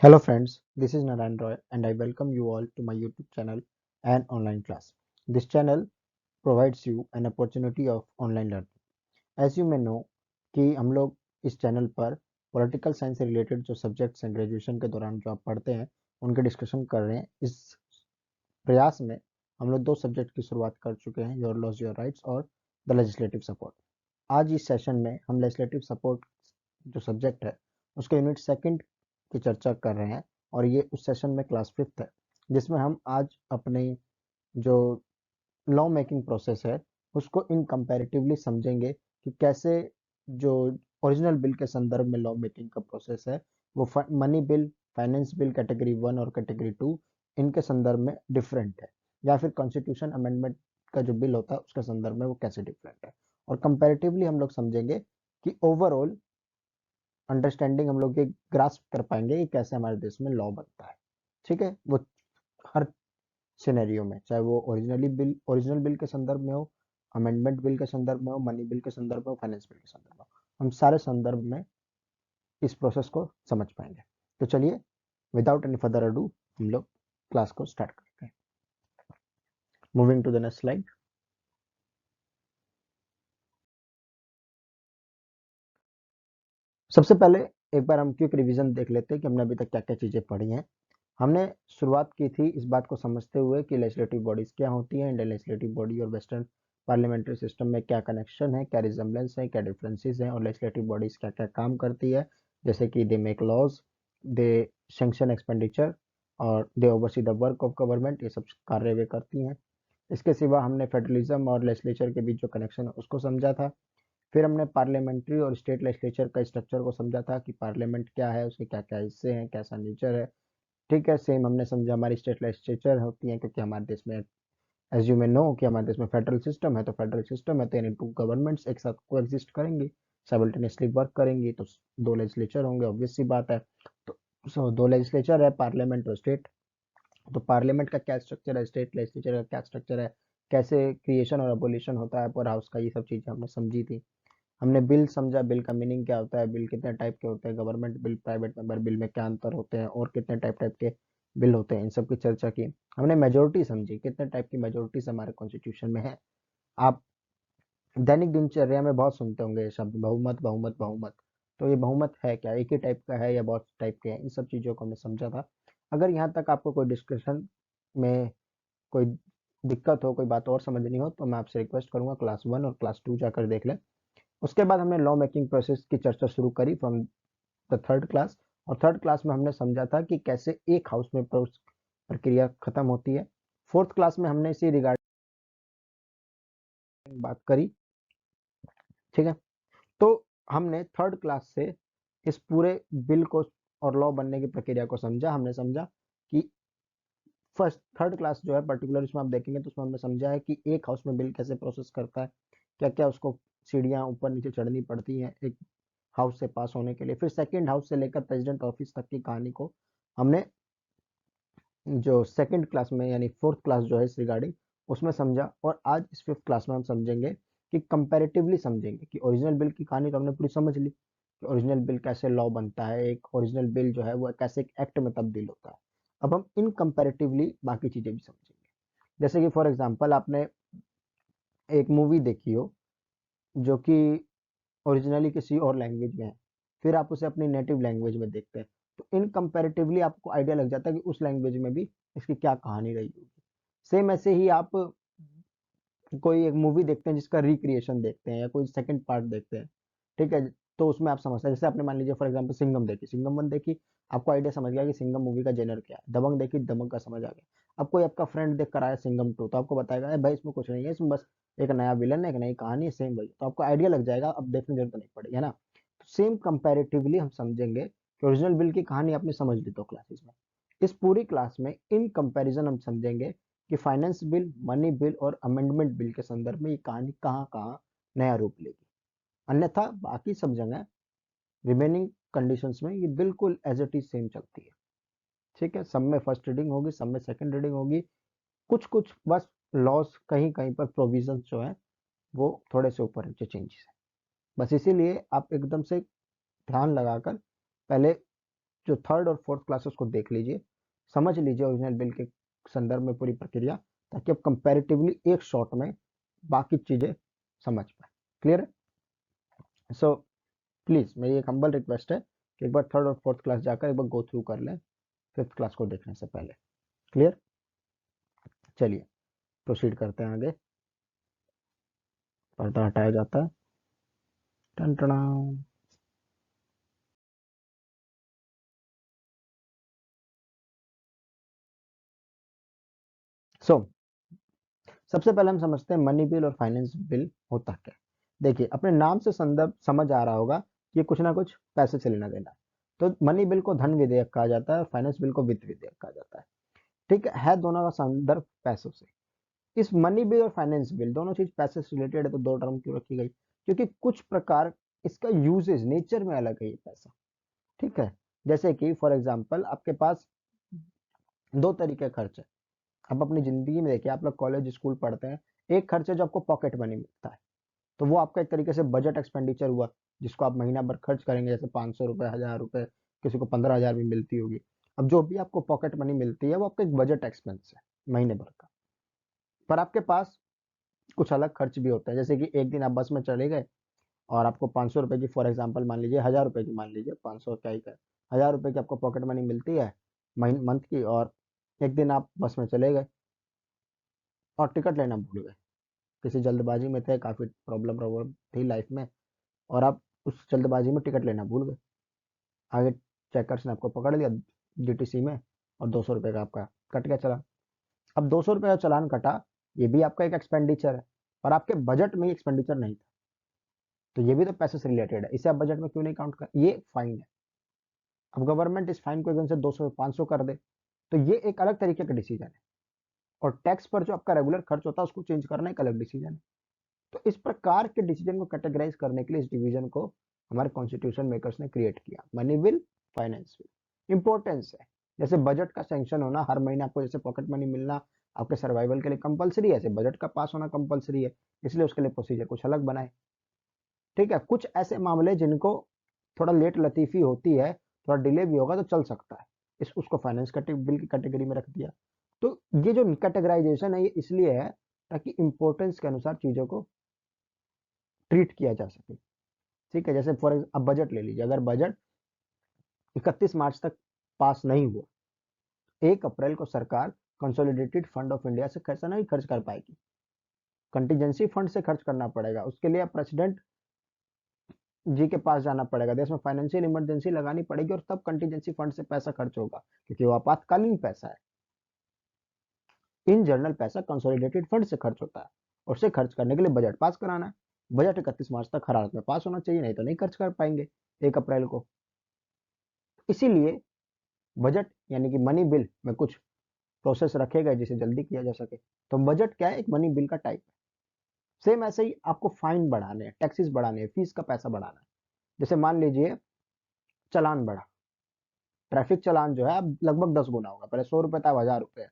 Hello friends, this is Narayan Roy and I welcome you all to my YouTube channel and online class. This channel provides you an opportunity of online learning. As you may know कि हम लोग इस channel पर political science से related जो subjects हैं graduation के दौरान जो आप पढ़ते हैं उनके डिस्कशन कर रहे हैं। इस प्रयास में हम लोग दो सब्जेक्ट की शुरुआत कर चुके हैं, योर लॉज योर राइट्स और द लेजिस्लेटिव सपोर्ट। आज इस सेशन में हम लेजिस्लेटिव सपोर्ट जो सब्जेक्ट है उसके यूनिट सेकंड की चर्चा कर रहे हैं और ये उस सेशन में क्लास फिफ्थ है जिसमें हम आज अपने जो लॉ मेकिंग प्रोसेस है उसको इन कंपैरेटिवली समझेंगे कि कैसे जो ओरिजिनल बिल के संदर्भ में लॉ मेकिंग का प्रोसेस है वो money bill, finance bill category one और कैटेगरी टू इनके संदर्भ में डिफरेंट है, या फिर कॉन्स्टिट्यूशन अमेंडमेंट का जो बिल होता है उसके संदर्भ में वो कैसे डिफरेंट है। और कंपैरेटिवली हम लोग समझेंगे कि ओवरऑल अंडरस्टैंडिंग हम लोग ये ग्रास्प कर पाएंगे कि कैसे हमारे देश में लॉ बनता है। ठीक है, वो हर सिनेरियो में, चाहे वो ओरिजिनल बिल के संदर्भ में हो, अमेंडमेंट बिल के संदर्भ में हो, मनी बिल के संदर्भ में हो, फाइनेंस बिल के संदर्भ में हो, हम सारे संदर्भ में इस प्रोसेस को समझ पाएंगे। तो चलिए विदाउट एनी फर्दर अडू हम लोग क्लास को स्टार्ट करते हैं। Moving to the next slide. सबसे पहले एक बार हम क्विक रिवीजन देख लेते हैं कि हमने अभी तक क्या क्या चीजें पढ़ी हैं। हमने शुरुआत की थी इस बात को समझते हुए कि लेजिस्लेटिव बॉडीज क्या होती हैं, इंडियन लेजिस्लेटिव बॉडी और वेस्टर्न पार्लियामेंट्री सिस्टम में क्या कनेक्शन है, क्या रिजेंबलेंस है, क्या डिफरेंसेस हैं और लेजिस्लेटिव बॉडीज क्या क्या काम करती है, जैसे कि they make laws, they sanction expenditure और they oversee the work of government, ये सब कार्य वे करती हैं। इसके सिवा हमने फेडरलिज्म और लेजिस्लेचर के बीच जो कनेक्शन है उसको समझा था। फिर हमने पार्लियामेंट्री और स्टेट लेजिस्लेचर का स्ट्रक्चर को समझा था कि पार्लियामेंट क्या है, उसके क्या क्या हिस्से हैं, कैसा नेचर है। ठीक है, सेम हमने समझा हमारी स्टेट लेजिस्लेचर होती है क्योंकि हमारे देश में एज यू मे नो कि हमारे देश में फेडरल सिस्टम है, तो फेडरल सिस्टम है तो यानी टू गवर्नमेंट्स एक साथ को एग्जिस्ट करेंगी, साइमल्टेनियसली वर्क करेंगी, तो दो लेजिस्लेचर होंगे, ऑब्वियस सी बात है। तो दो लेजिस्लेचर है, पार्लियामेंट और स्टेट। तो पार्लियामेंट का क्या स्ट्रक्चर है, स्टेट लेजिस्लेचर का क्या स्ट्रक्चर है, कैसे क्रिएशन और अबोलिशन होता है अपर हाउस का, ये सब चीजें हमने समझी थी। हमने बिल समझा, बिल का मीनिंग क्या होता है, बिल कितने टाइप के होते हैं, government bill, private member bill में क्या अंतर होते हैं और कितने टाइप टाइप के बिल होते हैं, इन सब की चर्चा की। हमने मेजोरिटी समझी, कितने टाइप की मेजोरिटीज हमारे कॉन्स्टिट्यूशन में है। आप दैनिक दिनचर्या में बहुत सुनते होंगे ये शब्द, बहुमत बहुमत बहुमत। तो ये बहुमत है क्या, एक ही टाइप का है या बहुत टाइप के हैं, इन सब चीजों को हमने समझा था। अगर यहाँ तक आपको कोई डिस्कशन में कोई दिक्कत हो, कोई बात और समझनी हो, तो मैं आपसे रिक्वेस्ट करूंगा क्लास वन और क्लास टू जाकर देख लें। उसके बाद हमने लॉ मेकिंग प्रोसेस की चर्चा शुरू करी फ्रॉम द थर्ड क्लास। और थर्ड क्लास में हमने समझा था कि कैसे एक हाउस में प्रक्रिया खत्म होती है। फोर्थ क्लास में हमने इसी रिगार्डिंग बात करी। ठीक है, तो हमने थर्ड क्लास से इस पूरे बिल को और लॉ बनने की प्रक्रिया को समझा। हमने समझा कि फर्स्ट थर्ड क्लास जो है पर्टिकुलर, इसमें आप देखेंगे तो उसमें हमने समझा है कि एक हाउस में बिल कैसे प्रोसेस करता है, क्या क्या उसको सीढ़ियां ऊपर नीचे चढ़नी पड़ती हैं एक हाउस से पास होने के लिए। फिर सेकंड हाउस से लेकर प्रेसिडेंट ऑफिस तक की कहानी को हमने जो सेकंड क्लास में यानी फोर्थ क्लास जो है इस रिगार्डिंग उसमें समझा। और आज इस फिफ्थ क्लास में हम समझेंगे कि कंपैरेटिवली समझेंगे कि ओरिजिनल बिल की कहानी तो हमने पूरी समझ ली कि ओरिजिनल बिल कैसे लॉ बनता है, एक ओरिजिनल बिल जो है वो कैसे एक एक्ट में तब्दील होता है। अब हम इन कंपैरेटिवली बाकी चीजें भी समझेंगे। जैसे कि फॉर एग्जांपल आपने एक मूवी देखी हो जो कि ओरिजिनली किसी और लैंग्वेज में है, फिर आप उसे अपनी नेटिव लैंग्वेज में देखते हैं, तो इन कंपैरेटिवली आपको आइडिया लग जाता है कि उस लैंग्वेज में भी इसकी क्या कहानी रही होगी। सेम ऐसे ही आप कोई एक मूवी देखते हैं जिसका रिक्रिएशन देखते हैं या कोई सेकंड पार्ट देखते हैं, ठीक है, तो उसमें आप समझते हैं। जैसे आपने मान लीजिए फॉर एग्जांपल सिंघम देखी, सिंघम वन देखी, आपको आइडिया समझ गया कि सिंघम मूवी का जेनर क्या है। दबंग देखी, दबंग का समझ आ गया। अब कोई आपका फ्रेंड देख कर आया सिंघम टू, तो आपको बताएगा "अरे भाई इसमें कुछ नहीं है, इसमें बस एक नया विलन है, एक नई कहानी है, सेम वही", तो आपको आइडिया लग जाएगा, अब देखने की जरूरत नहीं पड़ेगी, है ना। तो सेम कंपेरेटिवली हम समझेंगे कि ओरिजिनल बिल की कहानी आपने समझ ली दो क्लासेस में। इस पूरी क्लास में इन कंपैरिजन हम समझेंगे कि फाइनेंस बिल, मनी बिल और अमेंडमेंट बिल के संदर्भ में ये कहानी कहाँ कहाँ नया रूप लेगी। अन्यथा बाकी सब जगह रिमेनिंग कंडीशंस में ये बिल्कुल एज इट इज सेम चलती है। ठीक है, सब में फर्स्ट रीडिंग होगी, सब में सेकंड रीडिंग होगी, कुछ कुछ बस लॉस कहीं कहीं पर प्रोविजंस जो है वो थोड़े से ऊपर नीचे चेंजेस है। बस इसीलिए आप एकदम से ध्यान लगाकर पहले जो थर्ड और फोर्थ क्लास है उसको देख लीजिए, समझ लीजिए ओरिजिनल बिल के संदर्भ में पूरी प्रक्रिया, ताकि आप कंपैरेटिवली एक शॉट में बाकी चीजें समझ पाए। क्लियर है? सो प्लीज मेरी एक हम्बल रिक्वेस्ट है कि एक बार थर्ड और फोर्थ क्लास जाकर एक बार गो थ्रू कर लें फिफ्थ क्लास को देखने से पहले। क्लियर? चलिए प्रोसीड करते हैं आगे। पर्दा हटाया जाता है। टन टना। सो सबसे पहले हम समझते हैं मनी बिल और फाइनेंस बिल होता क्या। देखिए अपने नाम से संदर्भ समझ आ रहा होगा कि कुछ ना कुछ पैसे से लेना देना। तो मनी बिल को धन विधेयक कहा जाता है और फाइनेंस बिल को वित्त विधेयक कहा जाता है। ठीक है दोनों का संदर्भ पैसों से। इस मनी बिल और फाइनेंस बिल दोनों चीज पैसे से रिलेटेड है, तो दो टर्म क्यों रखी गई? क्योंकि कुछ प्रकार इसका यूजेज नेचर में अलग है ये पैसा। ठीक है, जैसे कि फॉर एग्जाम्पल आपके पास दो तरीके का खर्च है। आप अपनी जिंदगी में देखिए, आप लोग कॉलेज स्कूल पढ़ते हैं, एक खर्च है जो आपको पॉकेट मनी मिलता है, तो वो आपका एक तरीके से बजट एक्सपेंडिचर हुआ, जिसको आप महीना भर खर्च करेंगे, जैसे 500 रुपए, 1000 रुपए, किसी को 15,000 भी मिलती होगी। अब जो भी आपको पॉकेट मनी मिलती है वो आपका एक बजट एक्सपेंस है महीने भर का। पर आपके पास कुछ अलग खर्च भी होते हैं, जैसे कि एक दिन आप बस में चले गए और आपको 500 रुपए की, फॉर एग्जाम्पल मान लीजिए 1000 रुपए की, मान लीजिए 500 क्या ही है, 1000 रुपए की आपको पॉकेट मनी मिलती है मंथ की, और एक दिन आप बस में चले गए और टिकट लेना भूल गए, किसी जल्दबाजी में थे, काफी प्रॉब्लम प्रॉब्लम थी लाइफ में, और आप उस जल्दबाजी में टिकट लेना भूल गए। आगे चेकर्स ने आपको पकड़ लिया जीटीसी में, और 200 रुपए का आपका कट गया चलान। अब 200 रुपए का चालान कटा, ये भी आपका एक एक्सपेंडिचर है, पर आपके बजट में एक्सपेंडिचर नहीं था, तो ये भी तो पैसे से रिलेटेड है, इसे आप बजट में क्यों नहीं काउंट कर? ये फाइन है। अब गवर्नमेंट इस फाइन को एकदम से 200 500 कर दे, तो ये एक अलग तरीके का डिसीजन है। और टैक्स पर जो आपका रेगुलर खर्च होता है उसको चेंज करना एक अलग डिसीजन है। तो इस प्रकार के डिसीजन को कैटेगराइज करने के लिए इस डिवीजन को हमारे कॉन्स्टिट्यूशन मेकर्स ने क्रिएट किया, money bill, finance bill. Importance है, जैसे बजट का सैंक्शन होना, हर महीने आपको जैसे पॉकेट मनी मिलना आपके सर्वाइवल के लिए कंपलसरी है, ऐसे बजट का पास होना कंपलसरी है, इसलिए उसके लिए प्रोसीजर कुछ अलग बनाए। ठीक है, कुछ ऐसे मामले जिनको थोड़ा लेट लतीफी होती है, थोड़ा डिले भी होगा तो चल सकता है, इस उसको फाइनेंस बिल की कैटेगरी में रख दिया। तो ये जो कैटेगराइजेशन है ये इसलिए है ताकि इंपॉर्टेंस के अनुसार चीजों को ट्रीट किया जा सके। ठीक है, जैसे फॉर अब बजट ले लीजिए, अगर बजट 31 मार्च तक पास नहीं हुआ, 1 अप्रैल को सरकार कंसोलिडेटेड फंड ऑफ इंडिया से कैसा नहीं खर्च कर पाएगी, कंटीजेंसी फंड से खर्च करना पड़ेगा। उसके लिए प्रेसिडेंट जी के पास जाना पड़ेगा, देश में फाइनेंशियल इमरजेंसी लगानी पड़ेगी, और तब कंटीजेंसी फंड से पैसा खर्च होगा, क्योंकि वो आपातकालीन पैसा है। इन जनरल पैसा कंसोलिडेटेड फंड से खर्च होता है, और उसे खर्च करने के लिए बजट पास कराना है। बजट 31 मार्च तक हर हालत में पास होना चाहिए, नहीं तो नहीं खर्च कर पाएंगे 1 अप्रैल को। इसीलिए बजट यानी कि मनी बिल में कुछ प्रोसेस रखे गए जिसे जल्दी किया जा सके। तो बजट क्या है? एक मनी बिल का टाइप है। सेम ऐसे ही आपको फाइन बढ़ाने हैं, टैक्सेस बढ़ाने हैं, फीस का पैसा बढ़ाना है। जैसे मान लीजिए चालान बढ़ा, ट्रैफिक चालान जो है अब लगभग 10 गुना होगा, पहले 100 रुपए था, अब 1000 रुपए है,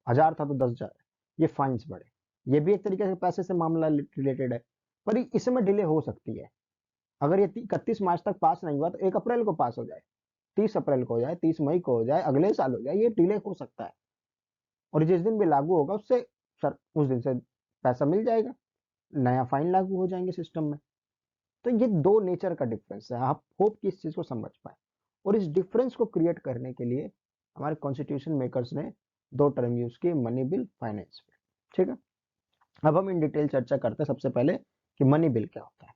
1000 था तो 10,000 है। ये फाइन्स बढ़े, ये भी एक तरीके से पैसे से मामला रिलेटेड है, पर इसमें डिले हो सकती है। अगर ये 31 मार्च तक पास नहीं हुआ तो 1 अप्रैल को पास हो जाए, 30 अप्रैल को हो जाए, 30 मई को हो जाए, अगले साल हो जाए, ये डिले हो सकता है। और जिस दिन भी लागू होगा उससे सर उस दिन से पैसा मिल जाएगा, नया फाइन लागू हो जाएंगे सिस्टम में। तो ये दो नेचर का डिफरेंस है, आप होप कि इस चीज को समझ पाए। और इस डिफरेंस को क्रिएट करने के लिए हमारे कॉन्स्टिट्यूशन मेकर्स ने दो टर्म यूज किए, मनी बिल, फाइनेंस बिल। ठीक है, अब हम इन डिटेल चर्चा करते हैं सबसे पहले कि मनी बिल क्या होता है।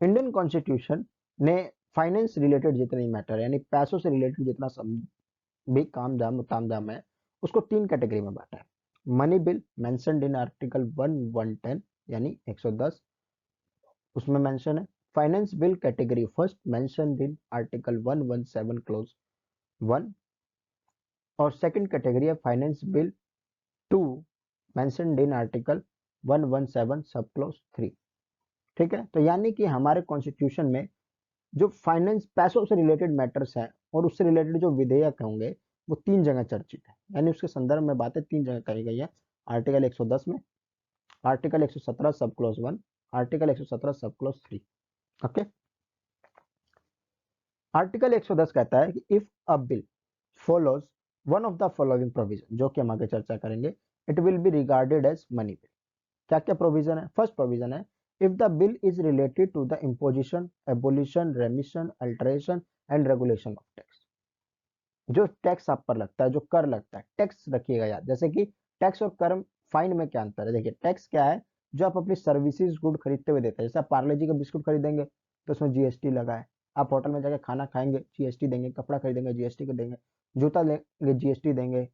इंडियन कॉन्स्टिट्यूशन ने फाइनेंस रिलेटेड जितने मैटर यानी पैसों से रिलेटेड जितना भी काम दाम ताम है, उसको 3 कैटेगरी में बांटा है। Money bill mentioned in article 1110 यानी 110, उसमें मेंशन है। Finance bill category first mentioned in article 117 close 1, और सेकंड कैटेगरी है finance bill 2 mentioned in article 117 सब क्लोज 3। ठीक है, तो यानी कि हमारे कॉन्स्टिट्यूशन में जो फाइनेंस पैसों से रिलेटेड मैटर्स हैं और उससे रिलेटेड जो विधेयक होंगे वो 3 जगह चर्चित है, यानी उसके संदर्भ में बातें 3 जगह कही गई है। आर्टिकल 110 में, आर्टिकल 117 सब क्लोज 1, आर्टिकल 117 सब क्लोज 3। ओके, आर्टिकल 110 कहता है कि if a bill follows one of the following provision, जो कि हम आगे चर्चा करेंगे, it will be regarded as money bill. क्या क्या प्रोविजन है? फर्स्ट प्रोविजन है, if the bill is related to the imposition, abolition, remission, alteration and regulation of tax. जो टैक्स आप पर लगता है, जो कर लगता है, टैक्स रखिएगा याद। जैसे कि टैक्स और कर, फाइन में क्या अंतर है? देखिए, टैक्स क्या है? जो आप अपनी सर्विसेज गुड खरीदते हुए देते हैं। जैसे आप पार्ले जी का बिस्कुट खरीदेंगे तो उसमें जीएसटी लगा है। आप होटल में जाकर खाना खाएंगे, जीएसटी देंगे। कपड़ा खरीदेंगे, जीएसटी को देंगे। जूता लेंगे, जीएसटी देंगे।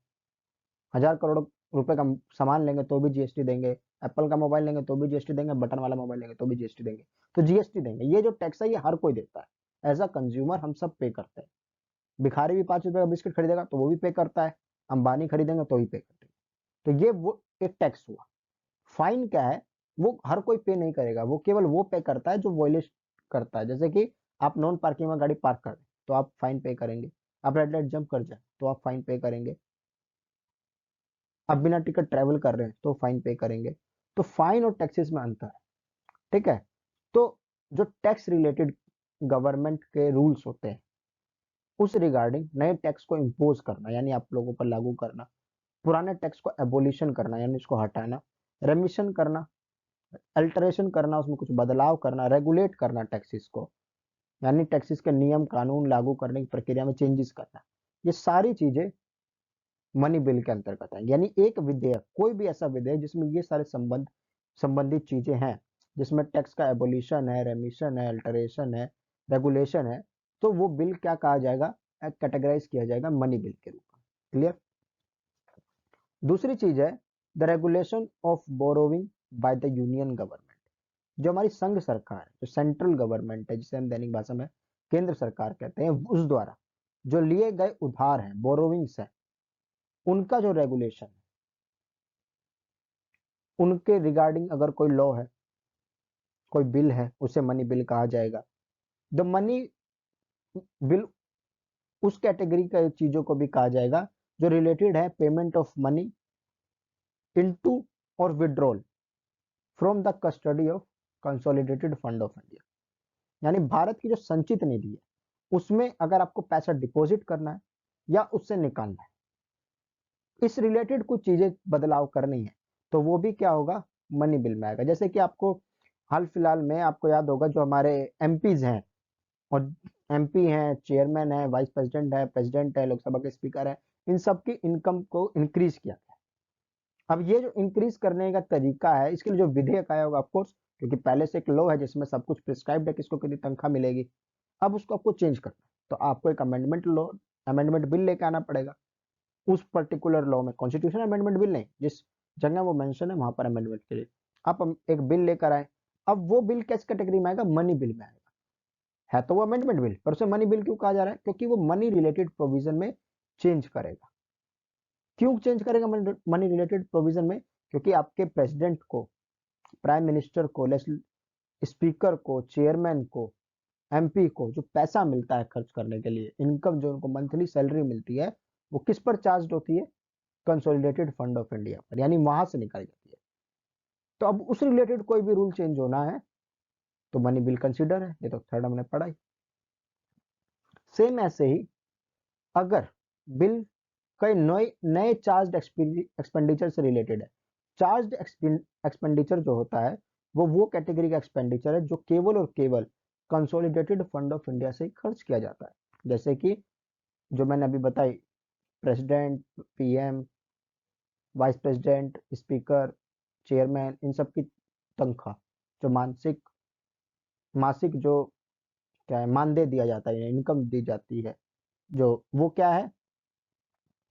1000 करोड़ रुपए का सामान लेंगे तो भी जीएसटी देंगे। एप्पल का मोबाइल लेंगे तो भी जीएसटी देंगे। बटन वाला मोबाइल लेंगे तो भी जीएसटी देंगे। तो जीएसटी देंगे। ये जो टैक्स है, ये हर कोई देता है। एज अ कंज्यूमर हम सब पे करते हैं। भिखारी भी 5 रुपए का बिस्किट खरीदेगा तो वो भी पे करता है। अंबानी खरीदेंगे तो भी पे करते हैं। तो ये वो एक टैक्स हुआ। फाइन क्या है? वो हर कोई पे नहीं करेगा, वो केवल वो पे करता है जो वॉयलेट करता है। जैसे कि आप नॉन पार्किंग में गाड़ी पार्क कर दें तो आप फाइन पे करेंगे। आप रेड लाइट जंप कर जाए तो आप फाइन पे करेंगे। आप बिना टिकट ट्रेवल कर रहे हैं तो फाइन पे करेंगे। तो फाइन और टैक्सेस में अंतर है। ठीक है। तो जो टैक्स रिलेटेड गवर्नमेंट के रूल्स होते हैं, उस रिगार्डिंग नए टैक्स को इम्पोज करना यानी आप लोगों पर लागू करना, पुराने टैक्स को एबोलिशन करना यानी इसको हटाना, रेमिशन करना, अल्टरेशन करना, उसमें कुछ बदलाव करना, रेगुलेट करना टैक्सेस को यानी टैक्सेस के नियम कानून लागू करने की प्रक्रिया में चेंजेस करना। ये सारी चीजें मनी बिल के अंतर्गत है। यानी एक विधेयक, कोई भी ऐसा विधेयक जिसमें ये सारे संबंधित चीजें हैं, जिसमें टैक्स का एबोलिशन है, रेमिशन है, अल्टरेशन है, रेगुलेशन है, तो वो बिल क्या कहा जाएगा? कैटेगराइज किया जाएगा मनी बिल के रूप में। क्लियर? दूसरी चीज है the regulation of borrowing by the union government. जो हमारी संघ सरकार है, जो सेंट्रल गवर्नमेंट है, जिसे हम दैनिक भाषा में केंद्र सरकार कहते हैं, उस द्वारा जो लिए गए उधार हैं, बोरोविंग्स है, उनका जो रेगुलेशन है, उनके रिगार्डिंग अगर कोई लॉ है, कोई बिल है, उसे मनी बिल कहा जाएगा। द मनी बिल उस कैटेगरी का चीजों को भी कहा जाएगा जो रिलेटेड है पेमेंट ऑफ मनी इनटू और withdrawal from the custody of consolidated fund of India. यानी भारत की जो संचित निधि है, उसमें अगर आपको पैसा डिपॉजिट करना है या उससे निकालना है, इस रिलेटेड कुछ चीजें बदलाव करनी है, तो वो भी क्या होगा? मनी बिल में आएगा। जैसे कि आपको हाल फिलहाल में आपको याद होगा, जो हमारे एमपीज हैं, और एमपी हैं, चेयरमैन है, वाइस प्रेसिडेंट है, लोकसभा के स्पीकर है, इन सब की इनकम को इंक्रीज किया गया। अब ये जो इंक्रीज करने का तरीका है, इसके लिए जो विधेयक आया होगा, ऑफकोर्स, क्योंकि पहले से एक लॉ है जिसमें सब कुछ प्रिस्क्राइब्ड है, किसको कितनी तनख्वाह मिलेगी। अब उसको आपको चेंज करना है, तो आपको एक अमेंडमेंट बिल लेके आना पड़ेगा। उस पर्टिकुलर लॉ में, कॉन्स्टिट्यूशन अमेंडमेंट बिल नहीं, जिस जगह वो मेंशन है वहां पर अमेंडमेंट के लिए आप एक बिल लेकर आए। अब वो बिल किस कैटेगरी में आएगा? मनी बिल में आएगा। है तो वो अमेंडमेंट बिल, पर उसे मनी बिल क्यों कहा जा रहा है? क्योंकि वो मनी रिलेटेड प्रोविजन में चेंज करेगा। क्यों चेंज करेगा मनी रिलेटेड प्रोविजन में? क्योंकि आपके प्रेसिडेंट को, प्राइम मिनिस्टर को, स्पीकर को, चेयरमैन को, एमपी को जो पैसा मिलता है खर्च करने के लिए, इनकम जो उनको मंथली सैलरी मिलती है, वो किस पर चार्ज होती है? कंसोलिडेटेड फंड ऑफ इंडिया पर, यानी वहां से निकाली जाती है। तो अब उस रिलेटेड कोई भी रूल चेंज होना है तो मनी बिल कंसिडर है। ये तो थर्ड हमने पढ़ा ही। सेम ऐसे ही अगर बिल कई नए नए चार्ज एक्सपेंडिचर से रिलेटेड है। चार्ज एक्सपेंडिचर जो होता है, वो कैटेगरी का एक्सपेंडिचर है जो केवल और केवल कंसोलिडेटेड फंड ऑफ इंडिया से खर्च किया जाता है। जैसे कि जो मैंने अभी बताई, president, PM, vice president, speaker, chairman, इन सब की तनख्वाह, जो मासिक जो क्या है, मानदेय दिया जाता है, इनकम दी जाती है, जो वो क्या है?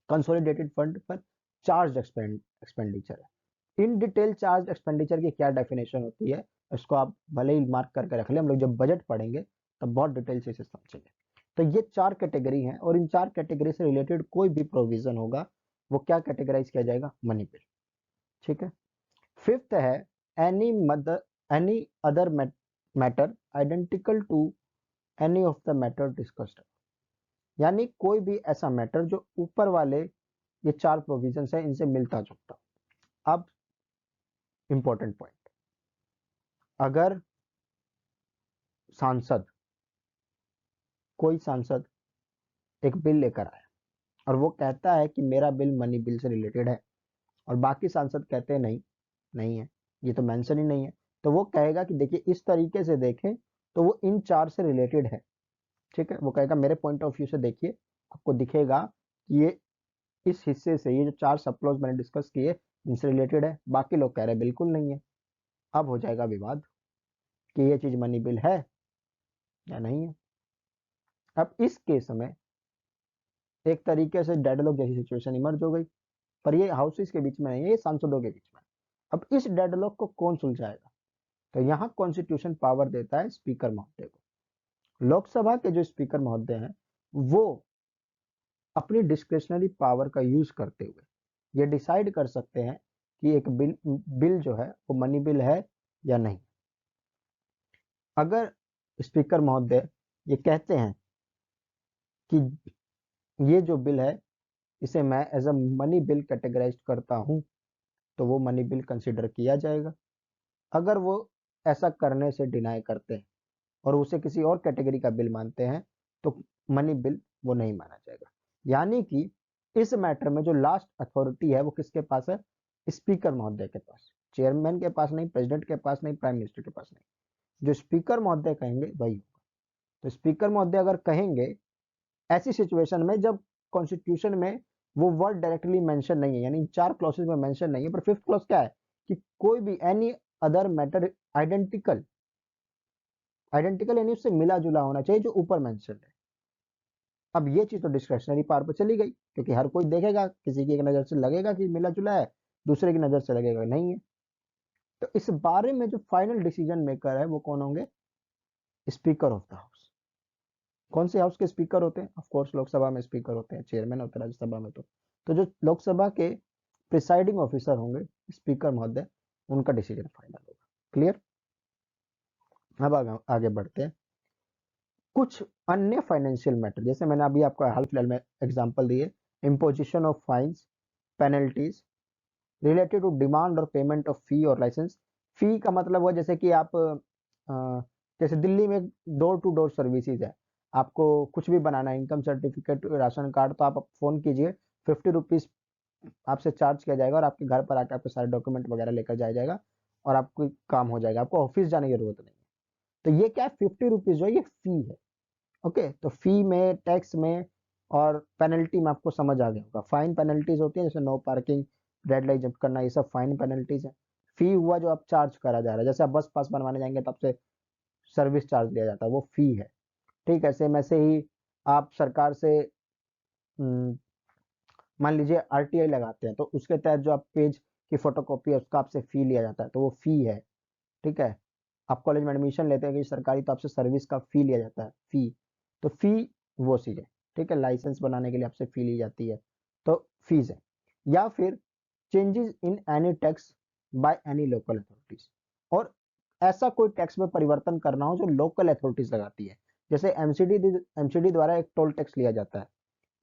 कंसोलिडेटेड फंड पर चार्ज एक्सपेंडिचर है। इन डिटेल चार्ज एक्सपेंडिचर की क्या डेफिनेशन होती है, इसको आप भले ही मार्क करके रख ले, हम लोग जब बजट पढ़ेंगे तब बहुत डिटेल से इसे समझेंगे। तो ये 4 कैटेगरी हैं, और इन 4 कैटेगरी से रिलेटेड कोई भी प्रोविजन होगा, वो क्या कैटेगराइज किया जाएगा? Money bill. ठीक है। फिफ्थ है any other matter identical to any of the matter discussed. यानी कोई भी ऐसा मैटर जो ऊपर वाले ये 4 प्रोविजन है इनसे मिलता जुलता। अब इंपॉर्टेंट पॉइंट, अगर सांसद कोई सांसद एक बिल लेकर आया और वो कहता है कि मेरा बिल मनी बिल से रिलेटेड है, और बाकी सांसद कहते हैं नहीं, नहीं है, ये तो मेंशन ही नहीं है, तो वो कहेगा कि देखिए इस तरीके से देखें तो वो इन चार से रिलेटेड है। ठीक है, वो कहेगा मेरे पॉइंट ऑफ व्यू से देखिए, आपको दिखेगा कि ये इस हिस्से से, ये जो चार सब क्लॉज मैंने डिस्कस किए इनसे रिलेटेड है, बाकी लोग कह रहे हैं बिल्कुल नहीं है। अब हो जाएगा विवाद कि ये चीज मनी बिल है या नहीं है। अब इस केस में एक तरीके से डेडलॉक जैसी सिचुएशन इमर्ज हो गई, पर ये हाउसेस के बीच में नहीं है, ये सांसदों के बीच में। अब इस डेडलॉक को कौन सुलझाएगा? तो यहाँ कॉन्स्टिट्यूशन पावर देता है स्पीकर महोदय को। लोकसभा के जो स्पीकर महोदय हैं वो अपनी डिस्क्रिशनरी पावर का यूज करते हुए ये डिसाइड कर सकते हैं कि एक बिल जो है वो मनी बिल है या नहीं। अगर स्पीकर महोदय ये कहते हैं कि ये जो बिल है इसे मैं as a money bill categorise करता हूं, तो वो मनी बिल कंसिडर किया जाएगा। अगर वो ऐसा करने से डिनाई करते हैं और उसे किसी और कैटेगरी का बिल मानते हैं तो मनी बिल वो नहीं माना जाएगा। यानी कि इस मैटर में जो लास्ट अथॉरिटी है वो किसके पास है? स्पीकर महोदय के पास। चेयरमैन के पास नहीं, प्रेसिडेंट के पास नहीं, प्राइम मिनिस्टर के पास नहीं। जो स्पीकर महोदय कहेंगे वही होगा। तो स्पीकर महोदय अगर कहेंगे ऐसी सिचुएशन में जब कॉन्स्टिट्यूशन में वो वर्ड डायरेक्टली मेंशन नहीं है, यानी चार क्लॉसेज में मेंशन नहीं है, पर फिफ्थ क्लॉज क्या है कि कोई भी any other matter identical, identical यानी उससे मिला जुला होना चाहिए जो ऊपर मेंशन है। अब ये चीज तो डिस्क्रिशनरी पावर पर चली गई, क्योंकि हर कोई देखेगा, किसी की एक नजर से लगेगा कि मिला जुला है, दूसरे की नजर से लगेगा नहीं है। तो इस बारे में जो फाइनल डिसीजन मेकर है वो कौन होंगे? Speaker of the house. कौन से हाउस के स्पीकर होते हैं? ऑफ कोर्स लोकसभा में स्पीकर होते हैं, चेयरमैन होते हैं राज्यसभा में। तो जो लोकसभा के प्रिसाइडिंग ऑफिसर होंगे स्पीकर महोदय, उनका डिसीजन फाइनल होगा। क्लियर? अब आगे बढ़ते हैं। कुछ अन्य फाइनेंशियल मैटर, जैसे मैंने अभी आपको हाल फिलहाल में एग्जांपल दिए, imposition of fines, penalties related to demand और पेमेंट ऑफ फी और लाइसेंस। फी का मतलब हुआ जैसे कि आप जैसे दिल्ली में डोर टू डोर सर्विसेज है, आपको कुछ भी बनाना है, इनकम सर्टिफिकेट, राशन कार्ड, तो आप फोन कीजिए, 50 रुपीज आपसे चार्ज किया जाएगा और आपके घर पर आकर आपके सारे डॉक्यूमेंट वगैरह लेकर जाया जाएगा और आपको काम हो जाएगा, आपको ऑफिस जाने की जरूरत नहीं है। तो ये क्या है, 50 रुपीज जो है ये फी है। ओके, तो फी में, टैक्स में और पेनल्टी में आपको समझ आ गया होगा। फाइन पेनल्टीज होती है जैसे no parking, red light jump करना, ये सब फाइन पेनल्टीज है। फी हुआ जो आप चार्ज करा जा रहा है, जैसे आप बस पास बनवाने जाएंगे तो आपसे सर्विस चार्ज लिया जाता है, वो फी है। ठीक है, सेम ऐसे ही आप सरकार से मान लीजिए आरटीआई लगाते हैं, तो उसके तहत जो आप पेज की फोटोकॉपी है उसका आपसे फी लिया जाता है, तो वो फी है। ठीक है, आप कॉलेज में एडमिशन लेते हैं कि सरकारी, तो आपसे सर्विस का फी लिया जाता है, फी। तो फी वो चीज है। ठीक है, लाइसेंस बनाने के लिए आपसे फी ली जाती है, तो फीस है। या फिर changes in any tax by any local authorities, और ऐसा कोई टैक्स में परिवर्तन करना हो जो लोकल अथॉरिटीज लगाती है। जैसे एमसीडी द्वारा एक टोल टैक्स लिया जाता है,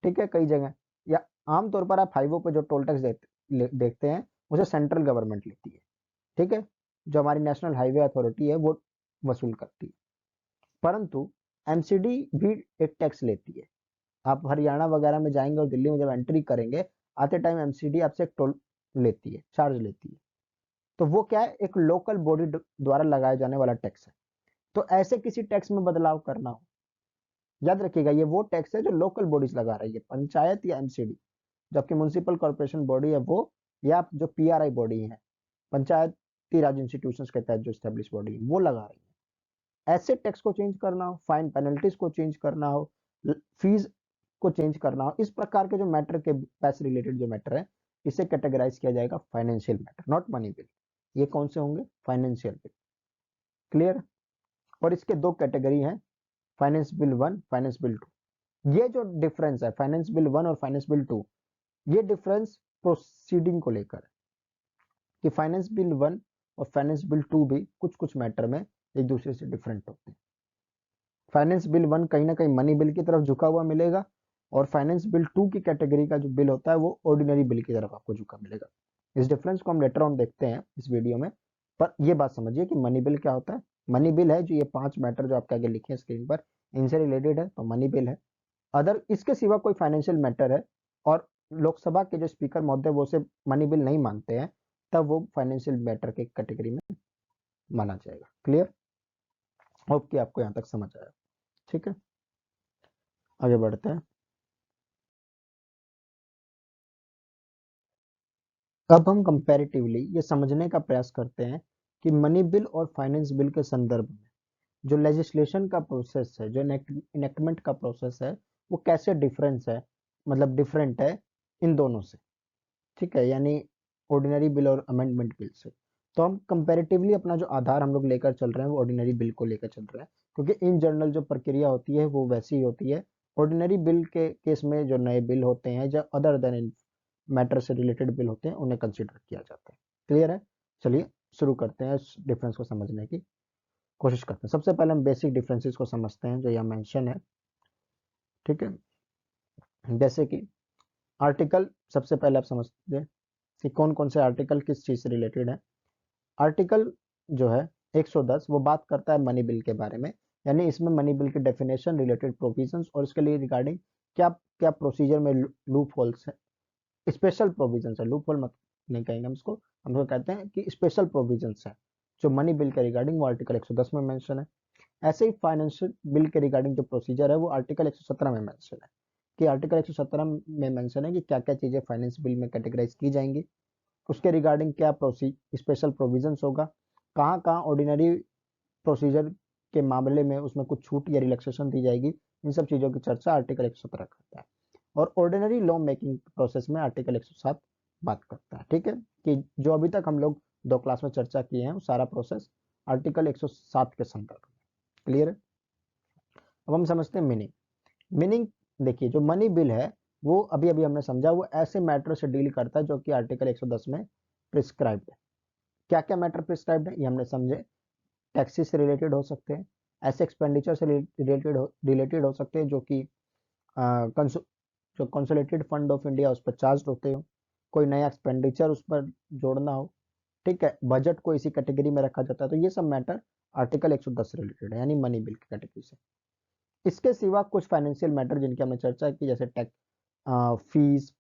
ठीक है, कई जगह, या आमतौर पर आप हाईवे पे जो टोल टैक्स देखते हैं उसे सेंट्रल गवर्नमेंट लेती है। ठीक है, जो हमारी नेशनल हाईवे अथॉरिटी है वो वसूल करती है। परंतु एमसीडी भी एक टैक्स लेती है। आप हरियाणा वगैरह में जाएंगे और दिल्ली में जब एंट्री करेंगे, आते टाइम एमसीडी आपसे एक टोल लेती है, चार्ज लेती है। तो वो क्या है, एक लोकल बॉडी द्वारा लगाया जाने वाला टैक्स है। तो ऐसे किसी टैक्स में बदलाव करना हो, याद रखिएगा ये वो टैक्स है जो लोकल बॉडीज लगा रही है, पंचायत या एमसीडी। जबकि म्युनिसिपल कॉर्पोरेशन बॉडी है वो, या जो पीआरआई बॉडी है, पंचायती राज इंस्टीट्यूशंस के तहत जो स्टैब्लिश बॉडी है, वो लगा रही है। ऐसे टैक्स को चेंज करना हो, फाइन पेनल्टीज को चेंज करना हो, फीस को चेंज करना हो, इस प्रकार के जो मैटर के पैसे रिलेटेड जो मैटर है, इसे कैटेगराइज किया जाएगा financial matter, not money bill. ये कौन से होंगे? Financial bill. क्लियर? और इसके दो कैटेगरी हैं, फाइनेंस बिल 1, फाइनेंस बिल 2। ये जो डिफरेंस है फाइनेंस बिल 1 और फाइनेंस बिल 2, ये डिफरेंस प्रोसीडिंग को लेकर है कि फाइनेंस बिल 1 और फाइनेंस बिल 2 भी कुछ कुछ मैटर में एक दूसरे से डिफरेंट होते हैं। फाइनेंस बिल 1 कहीं ना कहीं मनी बिल की तरफ झुका हुआ मिलेगा, और फाइनेंस बिल 2 की कैटेगरी का जो बिल होता है वो ऑर्डिनरी बिल की तरफ आपको झुका मिलेगा। इस डिफरेंस को हम लेटर ऑन देखते हैं इस वीडियो में। पर ये बात समझिए कि मनी बिल क्या होता है। मनी बिल है जो ये 5 मैटर जो आपके आगे लिखे हैं स्क्रीन पर, इनसे रिलेटेड है तो मनी बिल है। अदर इसके सिवा कोई फाइनेंशियल मैटर है और लोकसभा के जो स्पीकर महोदय वो उसे मनी बिल नहीं मानते हैं, तब वो फाइनेंशियल मैटर के कैटेगरी में माना जाएगा। क्लियर? होप कि आपको यहाँ तक समझ आया। ठीक है, आगे बढ़ते हैं। अब हम कंपैरेटिवली ये समझने का प्रयास करते हैं कि मनी बिल और फाइनेंस बिल के संदर्भ में जो लेजिस्लेशन का प्रोसेस है, जो इनेक्टमेंट का प्रोसेस है, वो कैसे डिफरेंस है, मतलब डिफरेंट है इन दोनों से। ठीक है, यानी ऑर्डिनरी बिल और अमेंडमेंट बिल से। तो हम कंपैरेटिवली अपना जो आधार हम लोग लेकर चल रहे हैं वो ऑर्डिनरी बिल को लेकर चल रहे हैं, क्योंकि इन जनरल जो प्रक्रिया होती है वो वैसी ही होती है। ऑर्डिनरी बिल के केस में जो नए बिल होते हैं, जो अदर देन इन मैटर से रिलेटेड बिल होते हैं, उन्हें कंसिडर किया जाता है। क्लियर है? चलिए शुरू करते हैं, इस डिफरेंस को समझने की कोशिश करते हैं। सबसे पहले हम बेसिक डिफरेंसेस को समझते हैं जो यहाँ मेंशन है। ठीक है, जैसे कि आर्टिकल, सबसे पहले आप समझते हैं कि कौन कौन से आर्टिकल किस चीज से रिलेटेड है। आर्टिकल जो है 110 वो बात करता है मनी बिल के बारे में, यानी इसमें मनी बिल की डेफिनेशन, रिलेटेड प्रोविजंस और इसके लिए रिगार्डिंग क्या क्या प्रोसीजर में लूप होल्स है, स्पेशल प्रोविजंस है। लूप होल मत नहीं कहेंगे हम इसको, हम लोग कहते हैं कि स्पेशल प्रोविजंस है जो मनी बिल के रिगार्डिंग, वो आर्टिकल 110 में मेंशन है। ऐसे ही फाइनेंशियल बिल के रिगार्डिंग जो प्रोसीजर है वो आर्टिकल 117 में मेंशन है, कि आर्टिकल 117 में मेंशन है कि क्या क्या चीजें फाइनेंस बिल में कैटेगराइज की जाएंगी, उसके रिगार्डिंग क्या स्पेशल प्रोविजंस होगा, कहाँ कहाँ ऑर्डिनरी प्रोसीजर के मामले में उसमें कुछ छूट या रिलैक्सेशन दी जाएगी। इन सब चीज़ों की चर्चा आर्टिकल 117 करता है। और ऑर्डिनरी लॉ मेकिंग प्रोसेस में आर्टिकल 107 बात करता है। ठीक है, कि जो अभी तक हम लोग 2 क्लास में चर्चा किए हैं वो सारा प्रोसेस आर्टिकल 107 के संदर्भ में। क्लियर है? अब हम समझते हैं मीनिंग। मीनिंग देखिए, जो मनी बिल है वो अभी अभी हमने समझा, वो ऐसे मैटर से डील करता है जो कि आर्टिकल 110 में प्रिस्क्राइब्ड है। क्या क्या मैटर प्रिस्क्राइब्ड है ये हमने समझे। टैक्सेस से रिलेटेड हो सकते हैं, ऐसे एक्सपेंडिचर से रिलेटेड हो सकते हैं जो कि जो कंसोलिडेटेड फंड ऑफ इंडिया उस पर चार्ज होते हो, कोई नया एक्सपेंडिचर उस पर जोड़ना हो। ठीक है, बजट को इसी कैटेगरी में रखा जाता है, तो ये सब मैटर आर्टिकल 110 से रिलेटेड है, यानी मनी बिल की कैटेगरी से। इसके सिवा कुछ फाइनेंशियल मैटर जिनकी हमने चर्चा की, जैसे tax, fees,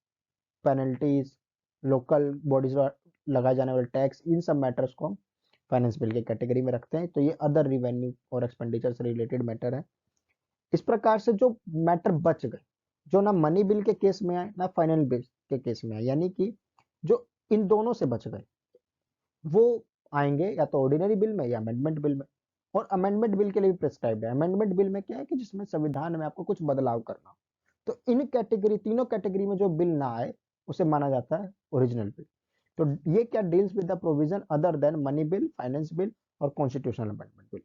penalties, local bodies लगाए जाने वाले टैक्स, इन सब मैटर्स को हम फाइनेंस बिल की कैटेगरी में रखते हैं। तो ये अदर रिवेन्यू और एक्सपेंडिचर से रिलेटेड मैटर है। इस प्रकार से जो मैटर बच गए, जो ना मनी बिल के केस में आए ना फाइनेंस बिल के केस में आए, यानी कि जो इन दोनों से बच गए, वो आएंगे या तो ऑर्डिनरी बिल में या अमेंडमेंट बिल में। और अमेंडमेंट बिल के लिए भी प्रिस्क्राइब्ड है। अमेंडमेंट बिल में क्या है कि जिसमें संविधान में आपको कुछ बदलाव करना हो, तो इन कैटेगरी, तीनों कैटेगरी में जो बिल ना आए उसे माना जाता है ओरिजिनल बिल। तो ये क्या deals with the provision other than money bill, finance bill और कॉन्स्टिट्यूशनल अमेंडमेंट बिल।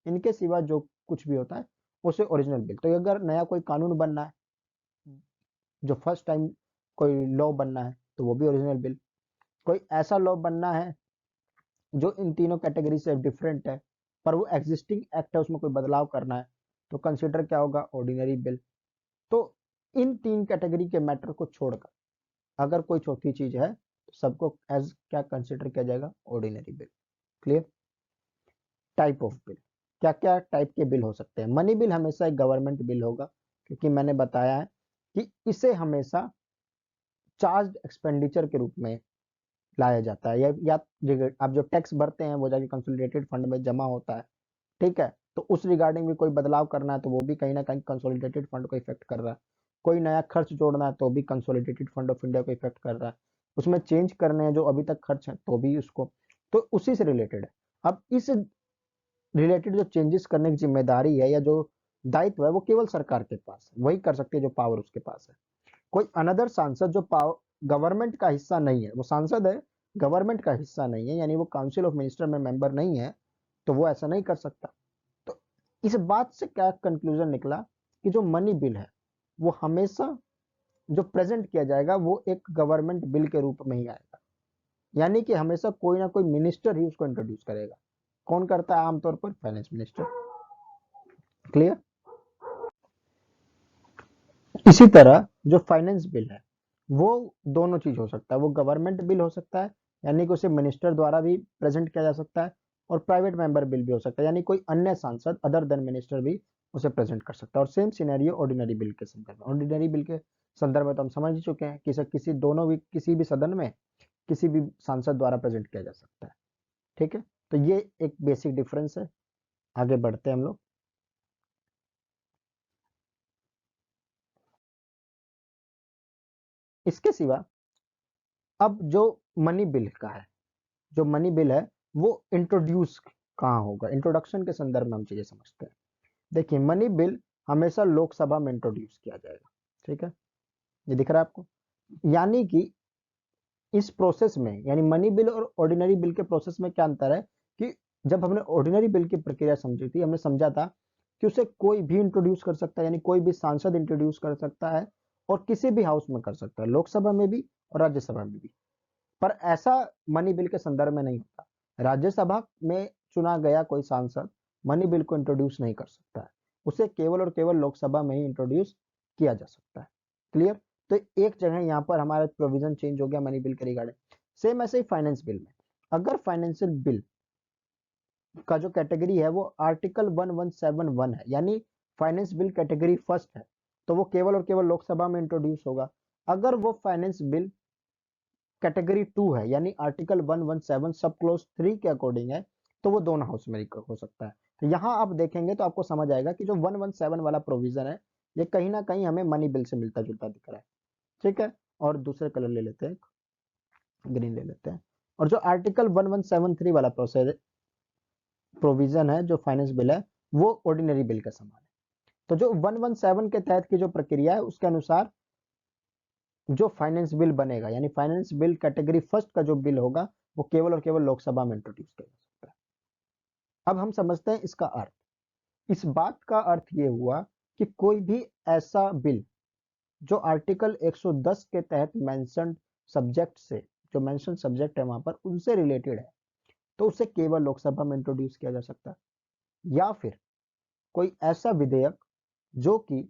इनके सिवा जो कुछ भी होता है उसे ओरिजिनल बिल। तो अगर नया कोई कानून बनना है, जो फर्स्ट टाइम कोई लॉ बनना है, तो वो भी ओरिजिनल बिल। कोई ऐसा लॉ बनना है जो इन तीनों कैटेगरी से डिफरेंट है, पर वो एग्जिस्टिंग एक्ट है, उसमें कोई बदलाव करना है, तो कंसिडर क्या होगा, ऑर्डिनरी बिल। तो इन तीन कैटेगरी के मैटर को छोड़कर अगर कोई चौथी चीज है तो सबको एज क्या कंसिडर किया जाएगा, ordinary bill. Clear? Type of bill, क्या क्या टाइप के बिल हो सकते हैं। मनी बिल हमेशा एक गवर्नमेंट बिल होगा, क्योंकि मैंने बताया है कि इसे हमेशा चार्ज एक्सपेंडिचर के रूप में लाया जाता है, या आप जो टैक्स भरते हैं वो जाके कंसोलिडेटेड फंड में जमा होता है। ठीक है, तो उस रिगार्डिंग भी कोई बदलाव करना है तो वो भी कहीं ना कहीं कंसोलिडेटेड फंड को इफेक्ट कर रहा है। कोई नया खर्च जोड़ना है तो भी कंसोलिडेटेड फंड ऑफ इंडिया को इफेक्ट कर रहा है। उसमें चेंज करने हैं जो अभी तक खर्च है तो भी उसको, तो उसी से रिलेटेड है। अब इस रिलेटेड जो चेंजेस करने की जिम्मेदारी है या जो दायित्व है वो केवल सरकार के पास है, वही कर सकती है जो पावर उसके पास है। कोई अनदर सांसद जो गवर्नमेंट का हिस्सा नहीं है, वो सांसद है, गवर्नमेंट का हिस्सा नहीं है, यानी वो काउंसिल ऑफ मिनिस्टर में मेंबर नहीं है, तो वो ऐसा नहीं कर सकता। तो इस बात से क्या कंक्लूजन निकला कि जो मनी बिल है वो हमेशा जो प्रेजेंट किया जाएगा वो एक गवर्नमेंट बिल के रूप में ही आएगा, यानी कि हमेशा कोई ना कोई मिनिस्टर ही उसको इंट्रोड्यूस करेगा। कौन करता है आमतौर पर, फाइनेंस मिनिस्टर। क्लियर? इसी तरह जो फाइनेंस बिल है वो दोनों चीज हो सकता है, वो गवर्नमेंट बिल हो सकता है, यानी कि उसे मिनिस्टर द्वारा भी प्रेजेंट किया जा सकता है, और प्राइवेट मेंबर बिल भी हो सकता है, यानी कोई अन्य सांसद अदर देन मिनिस्टर भी उसे प्रेजेंट कर सकता है। और सेम सिनेरियो ऑर्डिनरी बिल के संदर्भ में, ऑर्डिनरी बिल के संदर्भ में तो हम समझ ही चुके हैं कि किसी दोनों भी किसी भी सदन में किसी भी सांसद द्वारा प्रेजेंट किया जा सकता है। ठीक है, तो ये एक बेसिक डिफरेंस है। आगे बढ़ते हैं हम लोग। इसके सिवा अब जो मनी बिल का है, जो मनी बिल है वो इंट्रोड्यूस कहाँ होगा, इंट्रोडक्शन के संदर्भ में हम चीजें समझते हैं। देखिए, मनी बिल हमेशा लोकसभा में इंट्रोड्यूस किया जाएगा। ठीक है, ये दिख रहा है आपको। यानी कि इस प्रोसेस में, यानी मनी बिल और ऑर्डिनरी बिल के प्रोसेस में क्या अंतर है कि जब हमने ऑर्डिनरी बिल की प्रक्रिया समझी थी, हमने समझा था कि उसे कोई भी इंट्रोड्यूस कर सकता है, यानी कोई भी सांसद इंट्रोड्यूस कर सकता है और किसी भी हाउस में कर सकता है, लोकसभा में भी और राज्यसभा में भी। पर ऐसा मनी बिल के संदर्भ में नहीं होता। राज्यसभा में चुना गया कोई सांसद मनी बिल को इंट्रोड्यूस नहीं कर सकता है, उसे केवल और केवल लोकसभा में ही इंट्रोड्यूस किया जा सकता है। क्लियर? तो एक जगह यहाँ पर हमारा प्रोविजन चेंज हो गया मनी बिल के रिगार्डिंग। सेम ऐसे ही फाइनेंस बिल में, अगर फाइनेंशियल बिल का जो कैटेगरी है वो आर्टिकल 1171 है, यानी फाइनेंस बिल कैटेगरी फर्स्ट है, तो वो केवल और केवल लोकसभा में इंट्रोड्यूस होगा। अगर वो फाइनेंस बिल कैटेगरी 2 है, यानी आर्टिकल 117 सब क्लोज 3 के अकॉर्डिंग है, तो वो दोनों हाउस में हो सकता है। तो यहाँ आप देखेंगे तो आपको समझ आएगा कि जो 117 वाला प्रोविजन है ये कहीं ना कहीं हमें मनी बिल से मिलता जुलता दिख रहा है। ठीक है, और दूसरे कलर ले लेते हैं, ग्रीन ले लेते हैं। और जो आर्टिकल 1173 वाला प्रोविजन है जो फाइनेंस बिल है, वो ऑर्डिनरी बिल का समान है। तो जो 117 के तहत की जो प्रक्रिया है उसके अनुसार जो फाइनेंस बिल बनेगा, यानी फाइनेंस बिल कैटेगरी फर्स्ट का जो बिल होगा वो केवल और केवल लोकसभा में इंट्रोड्यूस किया जा सकता है। अब हम समझते हैं इसका अर्थ। इस बात का अर्थ ये हुआ कि कोई भी ऐसा बिल जो आर्टिकल 110 के तहत मेंशन सब्जेक्ट से, जो मेंशन सब्जेक्ट है वहां पर उनसे रिलेटेड है, तो उसे केवल लोकसभा में इंट्रोड्यूस किया जा सकता है। या फिर कोई ऐसा विधेयक जो कि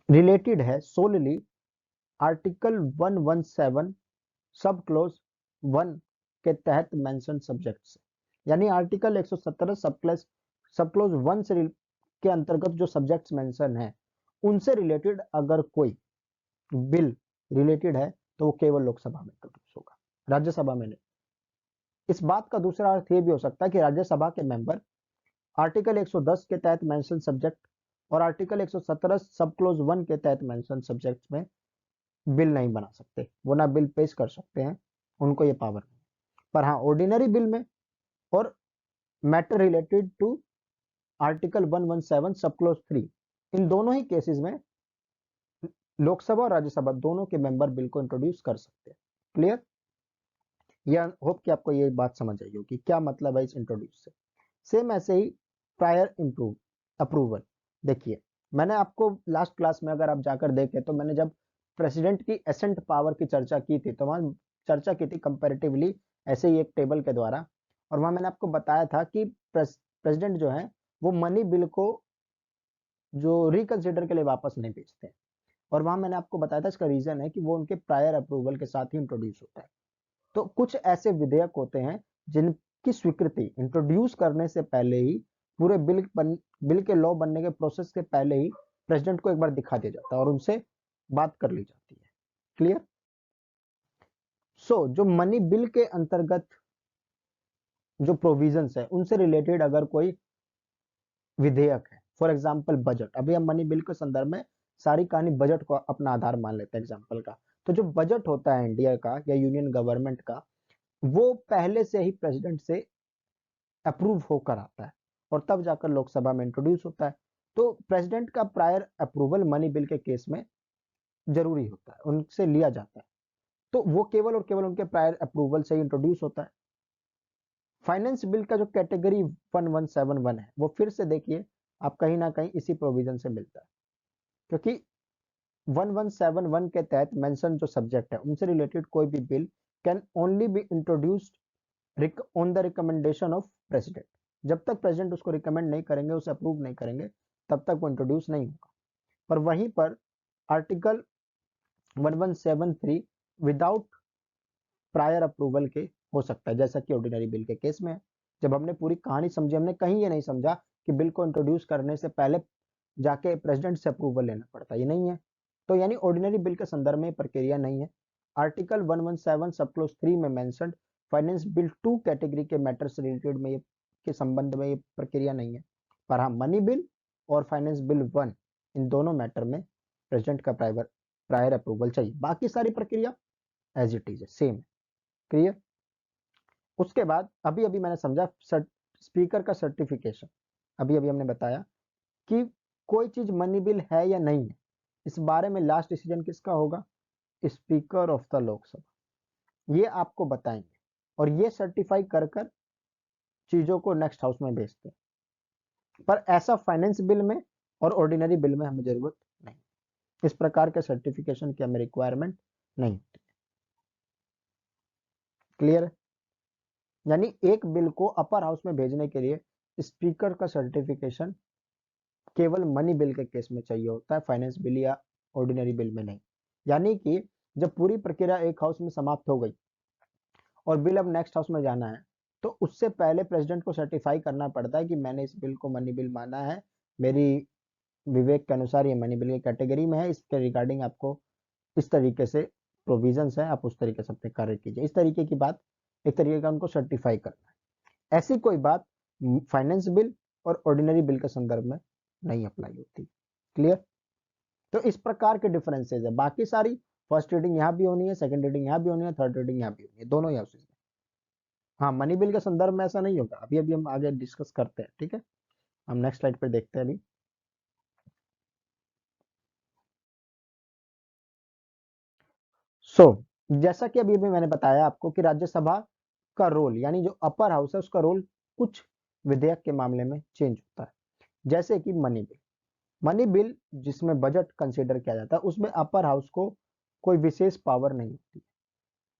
रिलेटेड है सोलली आर्टिकल 117 सब क्लोज 1 के तहत मेंशन सब्जेक्ट से, यानी आर्टिकल 117 सब क्लोज 1 से के अंतर्गत जो सब्जेक्ट्स मेंशन है उनसे रिलेटेड अगर कोई बिल रिलेटेड है तो वो केवल लोकसभा में इंट्रोड्यूस होगा, राज्यसभा में नहीं। इस बात का दूसरा अर्थ ये भी हो सकता है कि राज्यसभा के मेंबर आर्टिकल 110 के तहत मेंशन सब्जेक्ट और आर्टिकल 117 सब क्लोज 1 के तहत मेंशन सब्जेक्ट्स में बिल नहीं बना सकते, वो ना बिल पेश कर सकते हैं, उनको ये पावर नहीं। पर हाँ, ऑर्डिनरी बिल में और मैटर रिलेटेड टू आर्टिकल 117 सब क्लोज 3, इन दोनों ही केसेस में लोकसभा और राज्यसभा दोनों के मेंबर बिल को इंट्रोड्यूस कर सकते हैं। क्लियर? या होप कि आपको ये बात समझ आई होगी क्या मतलब है इस इंट्रोड्यूस से। सेम ऐसे ही प्रायर इम्प्रूव अप्रूवल। देखिए, मैंने आपको लास्ट क्लास में अगर आप जाकर देखें तो मैंने जब प्रेसिडेंट की एसेंट पावर की चर्चा की थी तो वहां चर्चा की थी कंपैरेटिवली ऐसे ही एक टेबल के द्वारा, और वहां मैंने आपको बताया था कि प्रेसिडेंट जो है वो मनी बिल को जो रिकंसिडर के लिए वापस नहीं भेजते, और वहां मैंने आपको बताया था इसका रीजन है कि वो उनके प्रायर अप्रूवल के साथ ही इंट्रोड्यूस होता है। तो कुछ ऐसे विधेयक होते हैं जिनकी स्वीकृति इंट्रोड्यूस करने से पहले ही, पूरे बिल के लॉ बनने के प्रोसेस के पहले ही प्रेसिडेंट को एक बार दिखा दिया जाता है और उनसे बात कर ली जाती है। क्लियर? सो जो मनी बिल के अंतर्गत जो प्रोविजंस है उनसे रिलेटेड अगर कोई विधेयक है, फॉर एग्जाम्पल बजट, अभी हम मनी बिल के संदर्भ में सारी कहानी बजट को अपना आधार मान लेते हैं एग्जाम्पल का। तो जो बजट होता है इंडिया का या यूनियन गवर्नमेंट का, वो पहले से ही प्रेसिडेंट से अप्रूव होकर आता है और तब जाकर लोकसभा में इंट्रोड्यूस होता है। तो प्रेसिडेंट का प्रायर अप्रूवल मनी बिल के केस में जरूरी होता है, उनसे लिया जाता है, तो वो केवल और केवल उनके प्रायर अप्रूवल से ही इंट्रोड्यूस होता है। फाइनेंस बिल का जो कैटेगरी 1171 है वो फिर से देखिए आप कहीं ना कहीं इसी प्रोविजन से मिलता है, क्योंकि 1171 के तहत मेंशन जो सब्जेक्ट है उनसे रिलेटेड कोई भी bill can only be introduced on the recommendation of president. जब तक प्रेसिडेंट उसको रिकमेंड नहीं करेंगे, उसे अप्रूव नहीं करेंगे, तब तक वो इंट्रोड्यूस नहीं होगा। पर वहीं पर आर्टिकल 1173 विदाउट प्रायर अप्रूवल के हो सकता है, जैसा कि ऑर्डिनरी बिल के केस में है। जब हमने पूरी कहानी समझी, हमने कहीं ये नहीं समझा कि बिल को इंट्रोड्यूस करने से पहले जाके प्रेसिडेंट से अप्रूवल लेना पड़ता है, ये नहीं है। तो यानी ऑर्डिनरी बिल के संदर्भ में प्रक्रिया नहीं है। आर्टिकल 117 सब क्लोज 3 में मेंशन्ड फाइनेंस बिल 2 कैटेगरी के मैटर से रिलेटेड में के संबंध में ये प्रक्रिया नहीं है। पर हाँ, मनी बिल और फाइनेंस बिल 1 इन दोनों मैटर में प्रेसिडेंट का प्रायर अप्रूवल चाहिए। बाकी सारी प्रक्रिया एज इट इज है, सेम है। क्लियर? उसके बाद अभी अभी मैंने समझा स्पीकर का सर्टिफिकेशन। अभी अभी हमने बताया कि कोई चीज मनी बिल है या नहीं है, इस बारे में लास्ट डिसीजन किसका होगा? Speaker of the Lok Sabha. ये आपको बताएंगे और ये सर्टिफाई कर कर चीजों को नेक्स्ट हाउस में भेजते हैं। पर ऐसा फाइनेंस बिल में और ऑर्डिनरी बिल में हमें जरूरत नहीं, इस प्रकार के सर्टिफिकेशन की हमें रिक्वायरमेंट नहीं होती। क्लियर है? यानी एक बिल को अपर हाउस में भेजने के लिए स्पीकर का सर्टिफिकेशन केवल मनी बिल के केस में चाहिए होता है, फाइनेंस बिल या ऑर्डिनरी बिल में नहीं। यानी कि जब पूरी प्रक्रिया एक हाउस में समाप्त हो गई और बिल अब नेक्स्ट हाउस में जाना है, तो उससे पहले प्रेसिडेंट को सर्टिफाई करना पड़ता है कि मैंने इस बिल को मनी बिल माना है, मेरी विवेक के अनुसार ये मनी बिल की कैटेगरी में है, इसके रिगार्डिंग आपको इस तरीके से प्रोविजंस है, आप उस तरीके से अपने कार्य कीजिए। इस तरीके की बात, एक तरीके का उनको सर्टिफाई करना है। ऐसी कोई बात फाइनेंस बिल और ऑर्डिनरी बिल के संदर्भ में नहीं अप्लाई होती। क्लियर? तो इस प्रकार के डिफरेंसेस है। बाकी सारी फर्स्ट रीडिंग यहाँ भी होनी है, सेकंड रीडिंग यहाँ भी होनी है, थर्ड रीडिंग यहाँ भी होनी है, दोनों ही हाउसेज में। हाँ, मनी बिल के संदर्भ में ऐसा नहीं होगा, अभी अभी हम आगे डिस्कस करते हैं। ठीक है, हम नेक्स्ट स्लाइड पर देखते हैं अभी। जैसा कि अभी अभी मैंने बताया आपको कि राज्यसभा का रोल यानी जो अपर हाउस है उसका रोल कुछ विधेयक के मामले में चेंज होता है। जैसे कि मनी बिल, मनी बिल जिसमें बजट कंसीडर किया जाता है, उसमें अपर हाउस को कोई विशेष पावर नहीं होती।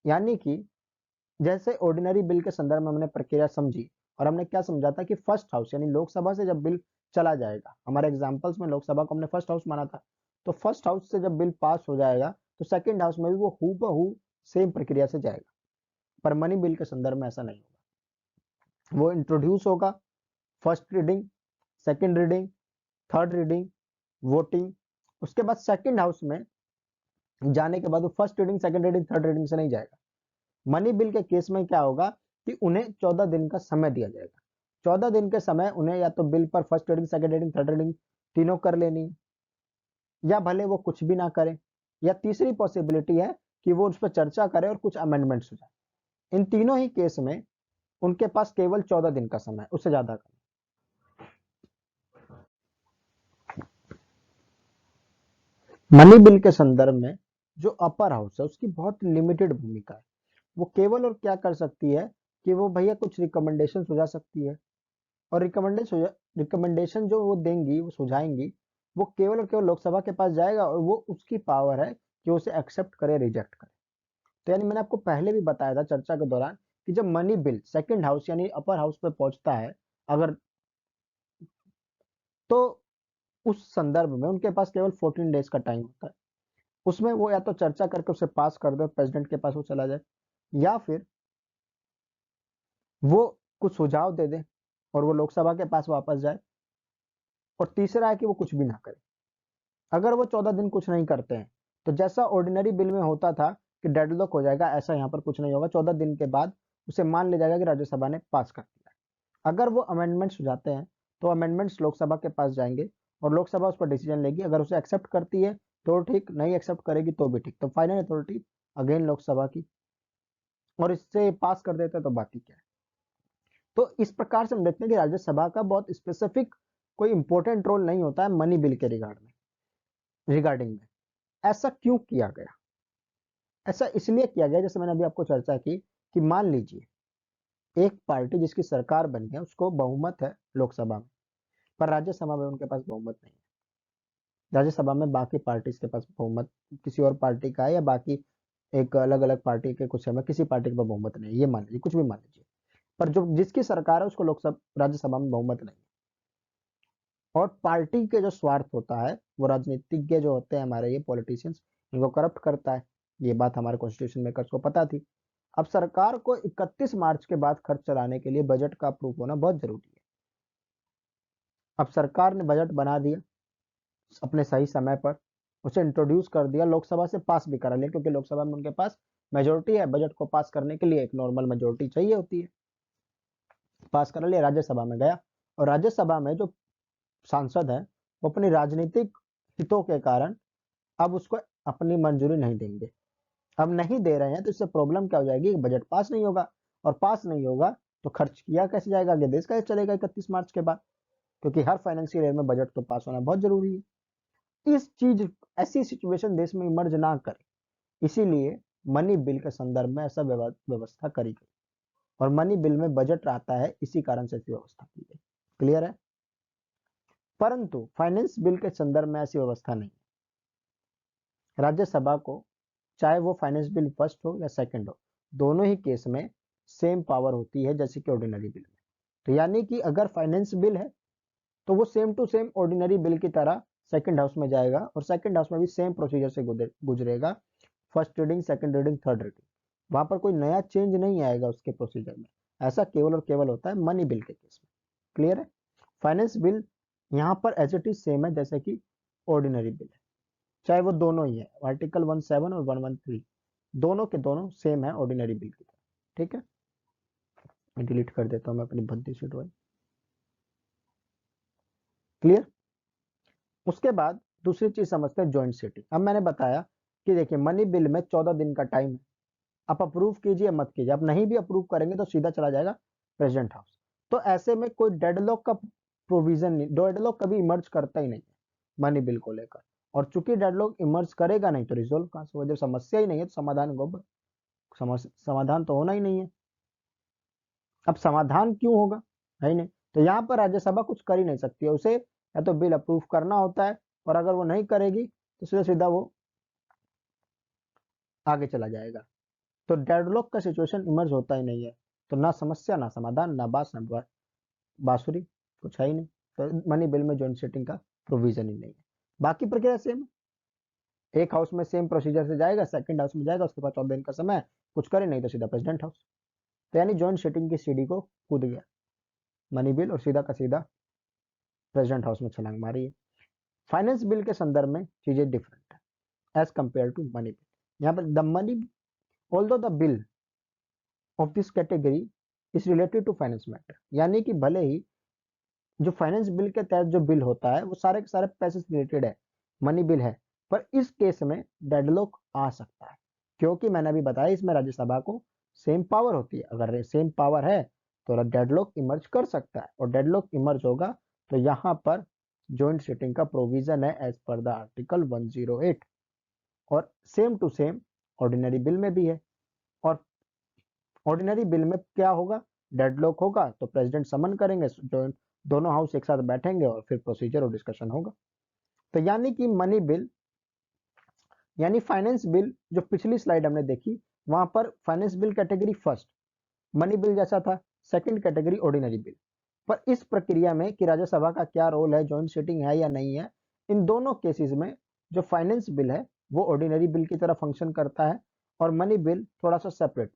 यानी कि जैसे ऑर्डिनरी बिल के संदर्भ में हमने प्रक्रिया समझी और हमने क्या समझा था कि फर्स्ट हाउस यानी लोकसभा से जब बिल चला जाएगा, हमारे एग्जांपल्स में लोकसभा को हमने फर्स्ट हाउस माना था, तो फर्स्ट हाउस से जब बिल पास हो जाएगा तो सेकंड हाउस में भी वो हूबहू सेम प्रक्रिया से जाएगा। पर मनी बिल के संदर्भ में ऐसा नहीं होगा। वो इंट्रोड्यूस होगा, first reading, second reading, third reading, voting, उसके बाद सेकंड हाउस में जाने के बाद वो first reading, second reading, third reading से नहीं जाएगा। मनी बिल के केस में क्या होगा कि उन्हें 14 दिन का समय दिया जाएगा। 14 दिन के समय उन्हें या तो बिल पर first reading, second reading, third reading तीनों कर लेनी है, या भले वो कुछ भी ना करें, या तीसरी पॉसिबिलिटी है कि वो उस पर चर्चा करे और कुछ अमेंडमेंट्स हो जाए। इन तीनों ही केस में उनके पास केवल 14 दिन का समय, उससे ज्यादा का। मनी बिल के संदर्भ में जो अपर हाउस है उसकी बहुत लिमिटेड भूमिका है। वो केवल और क्या कर सकती है कि वो भैया कुछ रिकमेंडेशन सुझा सकती है, और रिकमेंडेशन जो वो देंगी, वो सुझाएंगी, वो केवल और केवल लोकसभा के पास जाएगा और वो उसकी पावर है कि उसे एक्सेप्ट करे, रिजेक्ट करे। तो यानी मैंने आपको पहले भी बताया था चर्चा के दौरान कि जब मनी बिल सेकंड हाउस यानी अपर हाउस पे पहुंचता है अगर, तो उस संदर्भ में उनके पास केवल 14 डेज का टाइम होता है। उसमें वो या तो चर्चा करके उसे पास कर दे, प्रेसिडेंट के पास वो चला जाए, या फिर वो कुछ सुझाव दे दे और वो लोकसभा के पास वापस जाए, और तीसरा है कि वो कुछ भी ना करे। अगर वो 14 दिन कुछ नहीं करते हैं तो जैसा ऑर्डिनरी बिल में होता था कि डेडलॉक हो जाएगा, ऐसा यहाँ पर कुछ नहीं होगा। 14 दिन के बाद उसे मान लिया जाएगा कि राज्यसभा ने पास कर दिया। अगर वो अमेंडमेंट्स हो जाते हैं तो अमेंडमेंट्स लोकसभा के पास जाएंगे और लोकसभा उस पर डिसीजन लेगी। अगर उसे एक्सेप्ट करती है तो ठीक, नहीं एक्सेप्ट करेगी तो भी ठीक। तो फाइनल अथॉरिटी अगेन लोकसभा की, और इससे पास कर देते हैं तो बाकी क्या है। तो इस प्रकार से हम देखते हैं कि राज्यसभा का बहुत स्पेसिफिक कोई इंपॉर्टेंट रोल नहीं होता है मनी बिल के रिगार्डिंग में। ऐसा क्यों किया गया? ऐसा इसलिए किया गया, जैसे मैंने अभी आपको चर्चा की, कि मान लीजिए एक पार्टी जिसकी सरकार बनी है उसको बहुमत है लोकसभा में, पर राज्यसभा में उनके पास बहुमत नहीं है। राज्यसभा में बाकी पार्टीज के पास बहुमत किसी और पार्टी का है, या बाकी एक अलग अलग पार्टी के कुछ है, किसी पार्टी के पास बहुमत नहीं है, ये मान लीजिए, कुछ भी मान लीजिए। पर जो जिसकी सरकार है उसको लोकसभा राज्यसभा में बहुमत नहीं है। और पार्टी के जो स्वार्थ होता है वो राजनीतिज्ञ जो होते हैं हमारे, ये पॉलिटिशियंस, इनको करप्ट करता है। ये बात हमारे कॉन्स्टिट्यूशन मेकर्स को पता थी। अब सरकार को 31 मार्च के बाद खर्च चलाने के लिए बजट का अप्रूव होना बहुत जरूरी है। अब सरकार ने बजट बना दिया अपने सही समय पर, उसे इंट्रोड्यूस कर दिया, लोकसभा से पास भी करा लिया, क्योंकि लोकसभा में उनके पास मेजोरिटी है। बजट को पास करने के लिए एक नॉर्मल मेजोरिटी चाहिए होती है। पास करा लिया, राज्यसभा में गया, और राज्यसभा में जो सांसद है वो अपनी राजनीतिक हितों के कारण अब उसको अपनी मंजूरी नहीं देंगे। अब नहीं दे रहे हैं तो इससे प्रॉब्लम क्या हो जाएगी, बजट पास नहीं होगा, और पास नहीं होगा तो खर्च किया कैसे जाएगा, आगे देश कैसे चलेगा 31 मार्च के बाद, क्योंकि हर फाइनेंशियल ईयर में बजट तो पास होना बहुत जरूरी है। इस चीज ऐसी सिचुएशन देश में इमर्ज ना करे, इसीलिए मनी बिल के संदर्भ में ऐसा व्यवस्था करी गई, और मनी बिल में बजट आता है, इसी कारण से ऐसी व्यवस्था की गई। क्लियर है? परंतु फाइनेंस बिल के संदर्भ में ऐसी व्यवस्था नहीं। राज्यसभा को चाहे वो फाइनेंस बिल फर्स्ट हो या सेकंड हो, दोनों ही केस में सेम पावर होती है जैसे कि ऑर्डिनरी बिल में। तो यानी कि अगर फाइनेंस बिल है तो वो same to same ordinary bill की तरह सेकंड हाउस में जाएगा, और सेकंड हाउस में भी सेम प्रोसीजर से गुजरेगा, first reading, second reading, third reading. वहां पर कोई नया चेंज नहीं आएगा उसके प्रोसीजर में। ऐसा केवल और केवल होता है मनी बिल के केस में। क्लियर है? फाइनेंस बिल यहाँ पर एज इट इज सेम है जैसे कि ऑर्डिनरी बिल है, चाहे वो दोनों ही है, आर्टिकल 17 और 113 दोनों के दोनों सेम है ऑर्डिनरी बिल की तरह। ठीक है, मैं डिलीट कर देता हूँ मैं अपनी भद्दी शीट वाली। क्लियर? उसके बाद दूसरी चीज समझते हैं ज्वाइंट सीटिंग। अब मैंने बताया कि देखिए मनी बिल में 14 दिन का टाइम है, आप अप्रूव कीजिए मत कीजिए, आप नहीं भी अप्रूव करेंगे तो सीधा चला जाएगा प्रेसिडेंट हाउस। तो ऐसे में कोई डेडलॉक का प्रोविजन नहीं, डेडलॉक कभी इमर्ज करता ही नहीं है मनी बिल को लेकर। और चूंकि डेडलॉक इमर्ज करेगा नहीं तो रिजोल्व कहां से होगा, जब समस्या ही नहीं है तो समाधान को समाधान तो होना ही नहीं है। अब समाधान क्यों होगा, है ही नहीं, तो यहाँ पर राज्यसभा कुछ कर ही नहीं सकती है, उसे या तो बिल अप्रूव करना होता है, और अगर वो नहीं करेगी तो सीधा सीधा वो आगे चला जाएगा। तो डेडलॉक का सिचुएशन इमर्ज होता ही नहीं है, तो ना समस्या ना समाधान, ना बास ना बांसुरी, कुछ है ही नहीं। तो मनी बिल में ज्वाइंट सीटिंग का प्रोविजन ही नहीं है। बाकी प्रक्रिया सेम है, एक हाउस में सेम प्रोसीजर से जाएगा, सेकंड हाउस में जाएगा, उसके बाद 14 दिन का समय, कुछ करे नहीं तो सीधा प्रेसिडेंट हाउस। तो यानी ज्वाइंट सीटिंग की सीढ़ी को कूद गया मनी बिल, और सीधा का सीधा प्रेसिडेंट हाउस में छलांग मारी है। फाइनेंस बिल के संदर्भ में चीजें डिफरेंट है as compare to money bill. यहाँ पर the money, although the bill of this category is related to finance matter, यानी कि भले ही जो फाइनेंस बिल के तहत जो बिल होता है वो सारे के सारे पैसे से रिलेटेड है, मनी बिल है, पर इस केस में डेडलॉक आ सकता है, क्योंकि मैंने अभी बताया इसमें राज्यसभा को सेम पावर होती है। अगर सेम पावर है तो डेडलॉक इमर्ज कर सकता है, और डेडलॉक इमर्ज होगा तो यहाँ पर ज्वाइंट सीटिंग का प्रोविजन है एज पर द आर्टिकल 108, और same to same ordinary bill में भी है। और ऑर्डिनरी बिल में क्या होगा, डेडलॉक होगा तो प्रेसिडेंट समन करेंगे, दोनों हाउस एक साथ बैठेंगे और फिर प्रोसीजर और डिस्कशन होगा। तो यानी कि मनी बिल यानी फाइनेंस बिल जो पिछली स्लाइड हमने देखी, वहां पर finance bill category first, money bill जैसा था सेकंड कैटेगरी ऑर्डिनरी बिल। पर इस प्रक्रिया में कि राज्यसभा का क्या रोल है, ज्वाइंट सीटिंग है या नहीं है, इन दोनों केसेस में जो फाइनेंस बिल है वो ऑर्डिनरी बिल की तरह फंक्शन करता है, और मनी बिल थोड़ा सा सेपरेट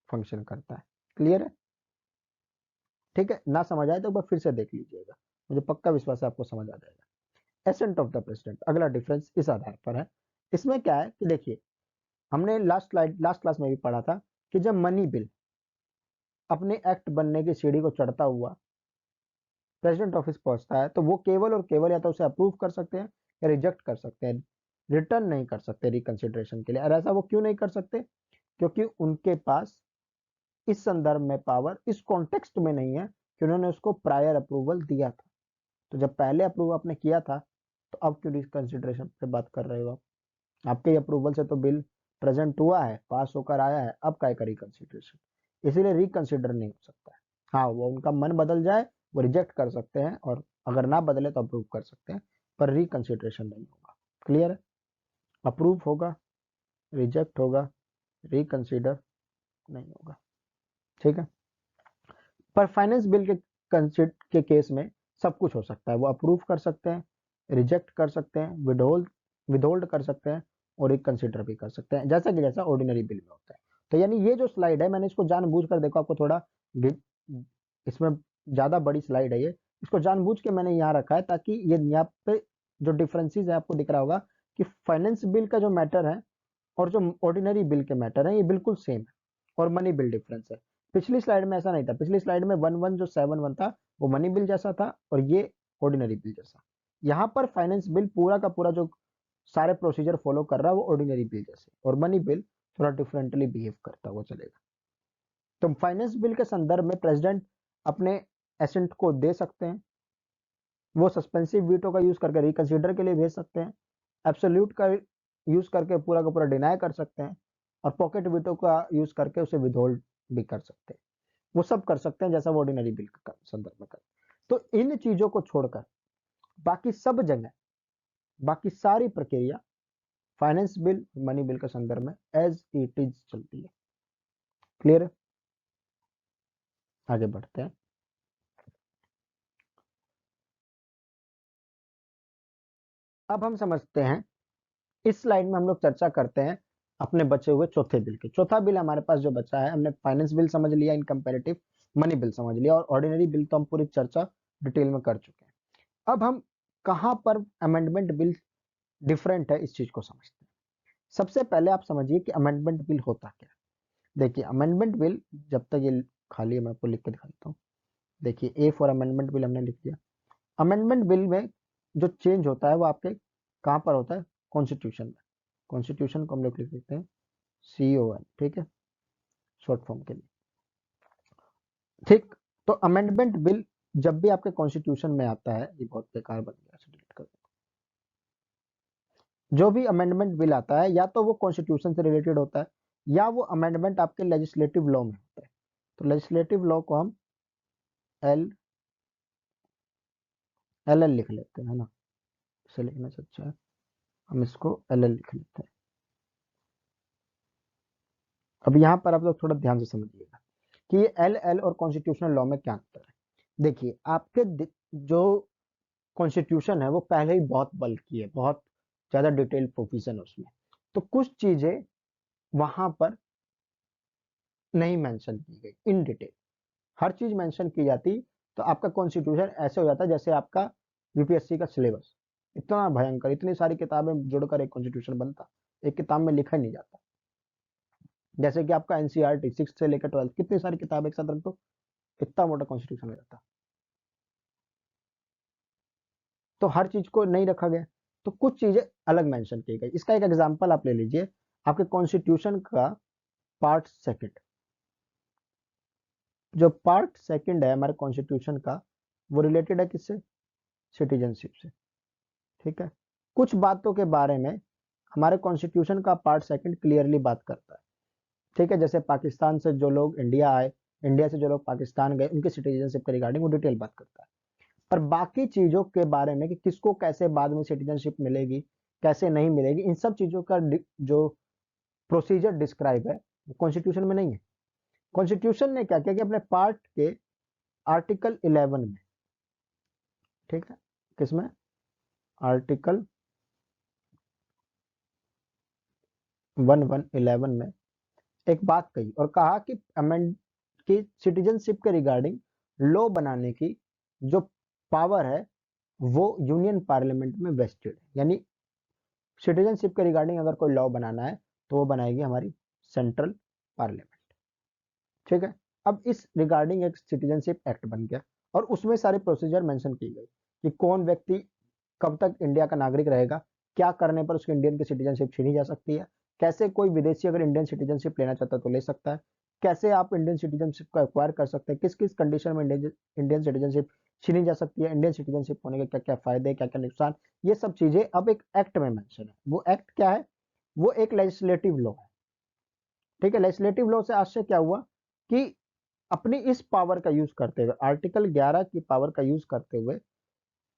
फंक्शन करता है। क्लियर है? ठीक है, ना समझ आए तो एक बार फिर से देख लीजिएगा, मुझे पक्का विश्वास है आपको समझ आ जाएगा। एसेंट ऑफ द प्रेसिडेंट, अगला डिफरेंस इस आधार पर है। इसमें क्या है कि देखिए हमने लास्ट क्लास में भी पढ़ा था कि जब मनी बिल अपने एक्ट बनने की सीढ़ी को चढ़ता हुआ प्रेसिडेंट ऑफिस पहुंचता है तो वो केवल और केवल या तो उसे अप्रूव कर सकते हैं या रिजेक्ट कर सकते हैं, रिटर्न नहीं कर सकते रिकंसिडरेशन के लिए। और ऐसा वो क्यों नहीं कर सकते, क्योंकि उनके पास इस संदर्भ में पावर इस कॉन्टेक्स्ट में नहीं है कि उन्होंने उसको प्रायर अप्रूवल दिया था। तो जब पहले अप्रूव आपने किया था तो अब क्यों रिकंसिडरेशन पे बात कर रहे हो आप? आपके अप्रूवल से तो बिल प्रेजेंट हुआ है, पास होकर आया है, अब काय का रिकंसिडरेशन? इसीलिए रिकंसिडर नहीं हो सकता है। हाँ, वो उनका मन बदल जाए वो रिजेक्ट कर सकते हैं, और अगर ना बदले तो अप्रूव कर सकते हैं, पर रिकंसिडरेशन नहीं होगा। क्लियर है? अप्रूव होगा, रिजेक्ट होगा, रिकंसिडर नहीं होगा। ठीक है, पर फाइनेंस बिल के केस में सब कुछ हो सकता है, वो अप्रूव कर सकते हैं, रिजेक्ट कर सकते हैं, विदहोल्ड कर सकते हैं, और एक कंसिडर भी कर सकते हैं, जैसा कि जैसा ऑर्डिनरी बिल में होता है। तो यानी ये जो स्लाइड है मैंने इसको जानबूझकर, देखो आपको थोड़ा इसमें ज्यादा बड़ी स्लाइड है ये, इसको जानबूझ के मैंने यहाँ रखा है ताकि ये यहाँ पे जो डिफरेंसेस है आपको दिख रहा होगा कि फाइनेंस बिल का जो मैटर है और जो ऑर्डिनरी बिल के मैटर है ये बिल्कुल सेम है और मनी बिल डिफरेंस है। पिछली स्लाइड में ऐसा नहीं था, पिछली स्लाइड में 11 जो 71 था वो मनी बिल जैसा था और ये ऑर्डिनरी बिल जैसा। यहाँ पर फाइनेंस बिल पूरा का पूरा जो सारे प्रोसीजर फॉलो कर रहा है वो ऑर्डिनरी बिल जैसे, और मनी बिल थोड़ा डिफरेंटली बिहेव करता हुआ चलेगा। तो फाइनेंस बिल के संदर्भ में प्रेसिडेंट अपने एसेंट को दे सकते हैं, वो सस्पेंसिव वीटो का यूज करके रिकंसीडर के लिए भेज सकते हैं, एब्सोल्यूट का यूज करके पूरा का पूरा डिनाई कर सकते हैं, और पॉकेट वीटो का यूज करके उसे विदहोल्ड भी कर सकते हैं। वो सब कर सकते हैं जैसा वो ऑर्डिनरी बिल का संदर्भ में कर। तो इन चीजों को छोड़कर बाकी सब जगह, बाकी सारी प्रक्रिया फाइनेंस बिल मनी बिल के संदर्भ में एज इट इज चलती है। क्लियर है? आगे बढ़ते हैं। अब हम समझते हैं, इस स्लाइड में हम लोग चर्चा करते हैं अपने बचे हुए चौथे बिल की। चौथा बिल हमारे पास जो बचा है, हमने फाइनेंस बिल समझ लिया, इन कंपैरेटिव मनी बिल समझ लिया, और ऑर्डिनरी बिल तो हम पूरी चर्चा डिटेल में कर चुके हैं। अब हम कहां पर अमेंडमेंट बिल डिफरेंट है इस चीज को समझते हैं। सबसे पहले आप समझिए कि अमेंडमेंट बिल होता क्या है। देखिए अमेंडमेंट बिल, जब तक ये खाली है मैं आपको लिख के दिखाता हूँ। देखिए ए फॉर अमेंडमेंट बिल हमने लिख दिया। अमेंडमेंट बिल में जो चेंज होता है वो आपके कहां पर होता है? कॉन्स्टिट्यूशन में। कॉन्स्टिट्यूशन को हम लोग लिख देते हैं CON, ठीक है, शॉर्ट फॉर्म के लिए। ठीक, तो अमेंडमेंट बिल जब भी आपके कॉन्स्टिट्यूशन में आता है, ये बहुत बेकार बन गया, डिलीट कर देता हूं। जो भी अमेंडमेंट बिल आता है या तो वो कॉन्स्टिट्यूशन से रिलेटेड होता है या वो अमेंडमेंट आपके लेजिस्लेटिव लॉ में होता है। तो लेजिस्लेटिव लॉ को हम LL लिख लेते हैं, है ना, इसे लिखना से अच्छा है हम इसको LL लिख लेते हैं। अब यहाँ पर आप लोग थोड़ा ध्यान से समझिएगा कि ये LL और कॉन्स्टिट्यूशनल लॉ में क्या अंतर है। देखिए आपके जो कॉन्स्टिट्यूशन है वो पहले ही बहुत बल्कि है, बहुत ज्यादा डिटेल प्रोविजन है उसमें, तो कुछ चीजें वहां पर नहीं मेंशन की गई इन डिटेल। हर चीज मेंशन की जाती तो आपका कॉन्स्टिट्यूशन ऐसे हो जाता जैसे आपका यूपीएससी का सिलेबस, इतना भयंकर, इतनी सारी किताबें जोड़कर एक कॉन्स्टिट्यूशन बनता, एक किताब में लिखा ही नहीं जाता। जैसे कि आपका एनसीईआरटी 6 से लेकर 12 कितनी सारी किताब एक साथ रख दो, इतना मोटा कॉन्स्टिट्यूशन हो जाता। तो हर चीज को नहीं रखा गया, तो कुछ चीजें अलग मेंशन की गई। इसका एक एग्जांपल आप ले लीजिए, आपके कॉन्स्टिट्यूशन का पार्ट सेकंड। जो पार्ट सेकंड है हमारे कॉन्स्टिट्यूशन का, वो रिलेटेड है किससे? सिटीजनशिप से। ठीक है, कुछ बातों के बारे में हमारे कॉन्स्टिट्यूशन का पार्ट सेकंड क्लियरली बात करता है। ठीक है, जैसे पाकिस्तान से जो लोग इंडिया आए, इंडिया से जो लोग पाकिस्तान गए, उनके सिटीजनशिप के रिगार्डिंग वो डिटेल बात करता है। पर बाकी चीजों के बारे में कि किसको कैसे बाद में सिटीजनशिप मिलेगी, कैसे नहीं मिलेगी, इन सब चीजों का जो प्रोसीजर डिस्क्राइब है वो कॉन्स्टिट्यूशन में नहीं है। कॉन्स्टिट्यूशन ने क्या किया कि अपने पार्ट के आर्टिकल 11 में, ठीक है, किसमें? आर्टिकल 11 में एक बात कही और कहा कि अमेंड की सिटीजनशिप के रिगार्डिंग लॉ बनाने की जो पावर है वो यूनियन पार्लियामेंट में वेस्टेड है। यानी सिटीजनशिप के रिगार्डिंग अगर कोई लॉ बनाना है तो वो बनाएगी हमारी सेंट्रल पार्लियामेंट। ठीक है, अब इस रिगार्डिंग एक सिटीजनशिप एक्ट बन गया और उसमें सारे प्रोसीजर मेंशन की गई कि कौन व्यक्ति कब तक इंडिया का नागरिक रहेगा, क्या करने पर उसकी इंडियन की सिटीजनशिप छीनी जा सकती है, कैसे कोई विदेशी अगर इंडियन सिटीजनशिप लेना चाहता है तो ले सकता है, कैसे आप इंडियन सिटीजनशिप को एक्वायर कर सकते हैं, किस किस कंडीशन में इंडियन सिटीजनशिप छीनी जा सकती है, इंडियन सिटीजनशिप होने के क्या क्या फायदे, क्या क्या नुकसान, ये सब चीजें अब एक एक्ट में मेंशन है। वो एक्ट क्या है? वो एक लेजिस्लेटिव लॉ है। ठीक है, लेजिस्लेटिव लॉ से आज से क्या हुआ कि अपनी इस पावर का यूज करते हुए, आर्टिकल 11 की पावर का यूज करते हुए,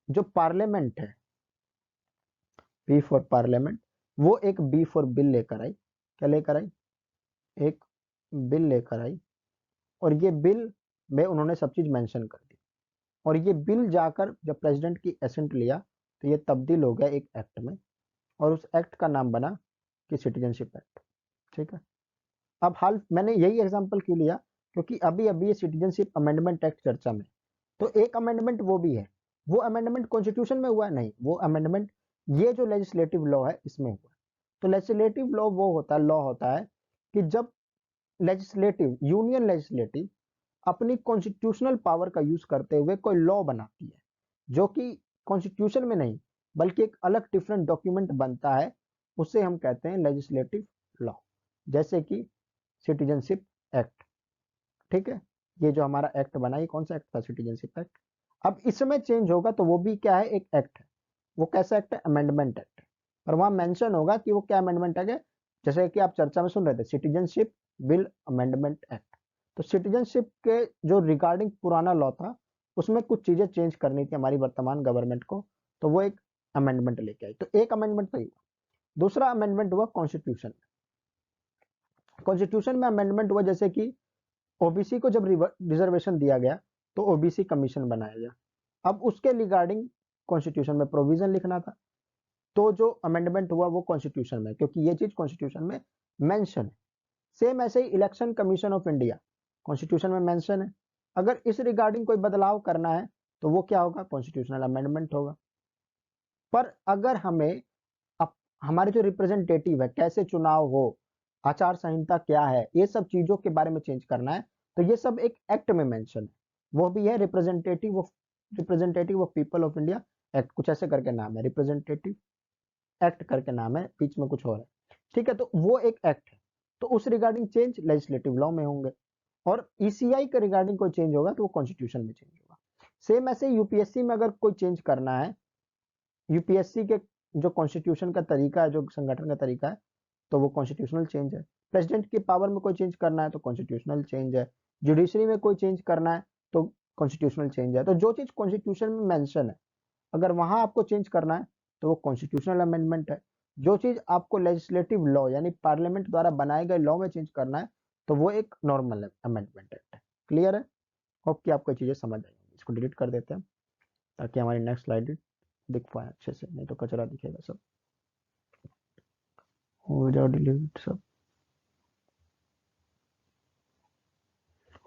जो पार्लियामेंट है, पी फॉर पार्लियामेंट, वो एक बी फॉर बिल लेकर आई। क्या लेकर आई? एक बिल लेकर आई, और ये बिल में उन्होंने सब चीज मेंशन कर दी, और ये बिल जाकर जब प्रेसिडेंट की एसेंट लिया तो ये तब्दील हो गया एक एक्ट में, और उस एक्ट का नाम बना कि सिटीजनशिप एक्ट। ठीक है, अब हाल मैंने यही एग्जांपल क्यों लिया, क्योंकि अभी अभी ये सिटीजनशिप अमेंडमेंट एक्ट चर्चा में, तो एक अमेंडमेंट वो भी है। वो अमेंडमेंट कॉन्स्टिट्यूशन में हुआ है नहीं, वो अमेंडमेंट ये जो लेजिस्लेटिव लॉ है इसमें हुआ है। तो लेजिस्लेटिव लॉ वो होता है, लॉ होता है कि जब लेजिस्लेटिव यूनियन लेजिस्लेटिव अपनी कॉन्स्टिट्यूशनल पावर का यूज करते हुए कोई लॉ बनाती है जो कि कॉन्स्टिट्यूशन में नहीं बल्कि एक अलग डिफरेंट डॉक्यूमेंट बनता है, उसे हम कहते हैं लेजिस्लेटिव लॉ। जैसे कि सिटीजनशिप एक्ट, ठीक है, ये जो हमारा एक्ट बना, ये कौन सा एक्ट था? Citizenship act. अब इसमें चेंज होगा तो वो भी क्या है? एक एक्ट है। वो कैसा एक्ट है? अमेंडमेंट एक्ट है। और वहां मेंशन होगा कि वो क्या अमेंडमेंट है। जैसे कि आप चर्चा में सुन रहे थे, सिटीजनशिप बिल अमेंडमेंट एक्ट। तो सिटीजनशिप के जो रिगार्डिंग पुराना लॉ था उसमें कुछ चीजें चेंज करनी थी हमारी वर्तमान गवर्नमेंट को, तो वो एक अमेंडमेंट लेके आई। तो एक अमेंडमेंट तो हुआ। दूसरा अमेंडमेंट हुआ कॉन्स्टिट्यूशन। कॉन्स्टिट्यूशन में अमेंडमेंट हुआ जैसे कि ओबीसी को जब रिजर्वेशन दिया गया तो ओबीसी कमीशन बनाया गया। अब उसके रिगार्डिंग कॉन्स्टिट्यूशन में प्रोविजन लिखना था, तो जो अमेंडमेंट हुआ वो कॉन्स्टिट्यूशन में, क्योंकि ये चीज कॉन्स्टिट्यूशन में मेंशन है। सेम ऐसे ही election commission of India constitution में मेंशन है। अगर इस रिगार्डिंग कोई बदलाव करना है तो वो क्या होगा? कॉन्स्टिट्यूशनल अमेंडमेंट होगा। पर अगर हमें हमारे जो रिप्रेजेंटेटिव है, कैसे चुनाव हो, आचार संहिता क्या है, ये सब चीजों के बारे में चेंज करना है, तो ये सब एक एक्ट में मेंशन है। वो भी है representative of people of India act, कुछ ऐसे करके नाम है, रिप्रेजेंटेटिव एक्ट करके नाम है, बीच में कुछ और है, ठीक है। तो वो एक एक्ट है, तो उस रिगार्डिंग चेंज लेजिस्लेटिव लॉ में होंगे। और ईसीआई के रिगार्डिंग कोई चेंज होगा तो वो कॉन्स्टिट्यूशन में चेंज होगा। सेम ऐसे यूपीएससी में अगर कोई चेंज करना है, यूपीएससी के जो कॉन्स्टिट्यूशन का तरीका है, जो संगठन का तरीका है, तो वो कॉन्स्टिट्यूशनल चेंज है। प्रेसिडेंट की पावर में कोई चेंज करना है तो कॉन्स्टिट्यूशनल चेंज है। जुडिशरी में कोई चेंज करना है तो कॉन्स्टिट्यूशनल चेंज है। तो जो चीज कॉन्स्टिट्यूशन में मेंशन है, अगर वहां आपको चेंज करना है तो वो कॉन्स्टिट्यूशनल अमेंडमेंट है। जो चीज आपको लेजिस्लेटिव लॉ यानी पार्लियामेंट द्वारा बनाए गए लॉ में चेंज करना है तो वो एक नॉर्मल अमेंडमेंट एक्ट है। क्लियर है? होप कि आपको चीजें समझ आई। इसको डिलीट कर देते हैं ताकि हमारी नेक्स्ट स्लाइड दिख पाए अच्छे से, नहीं तो कचरा दिखेगा सब। हो जाओ डिलीट सब।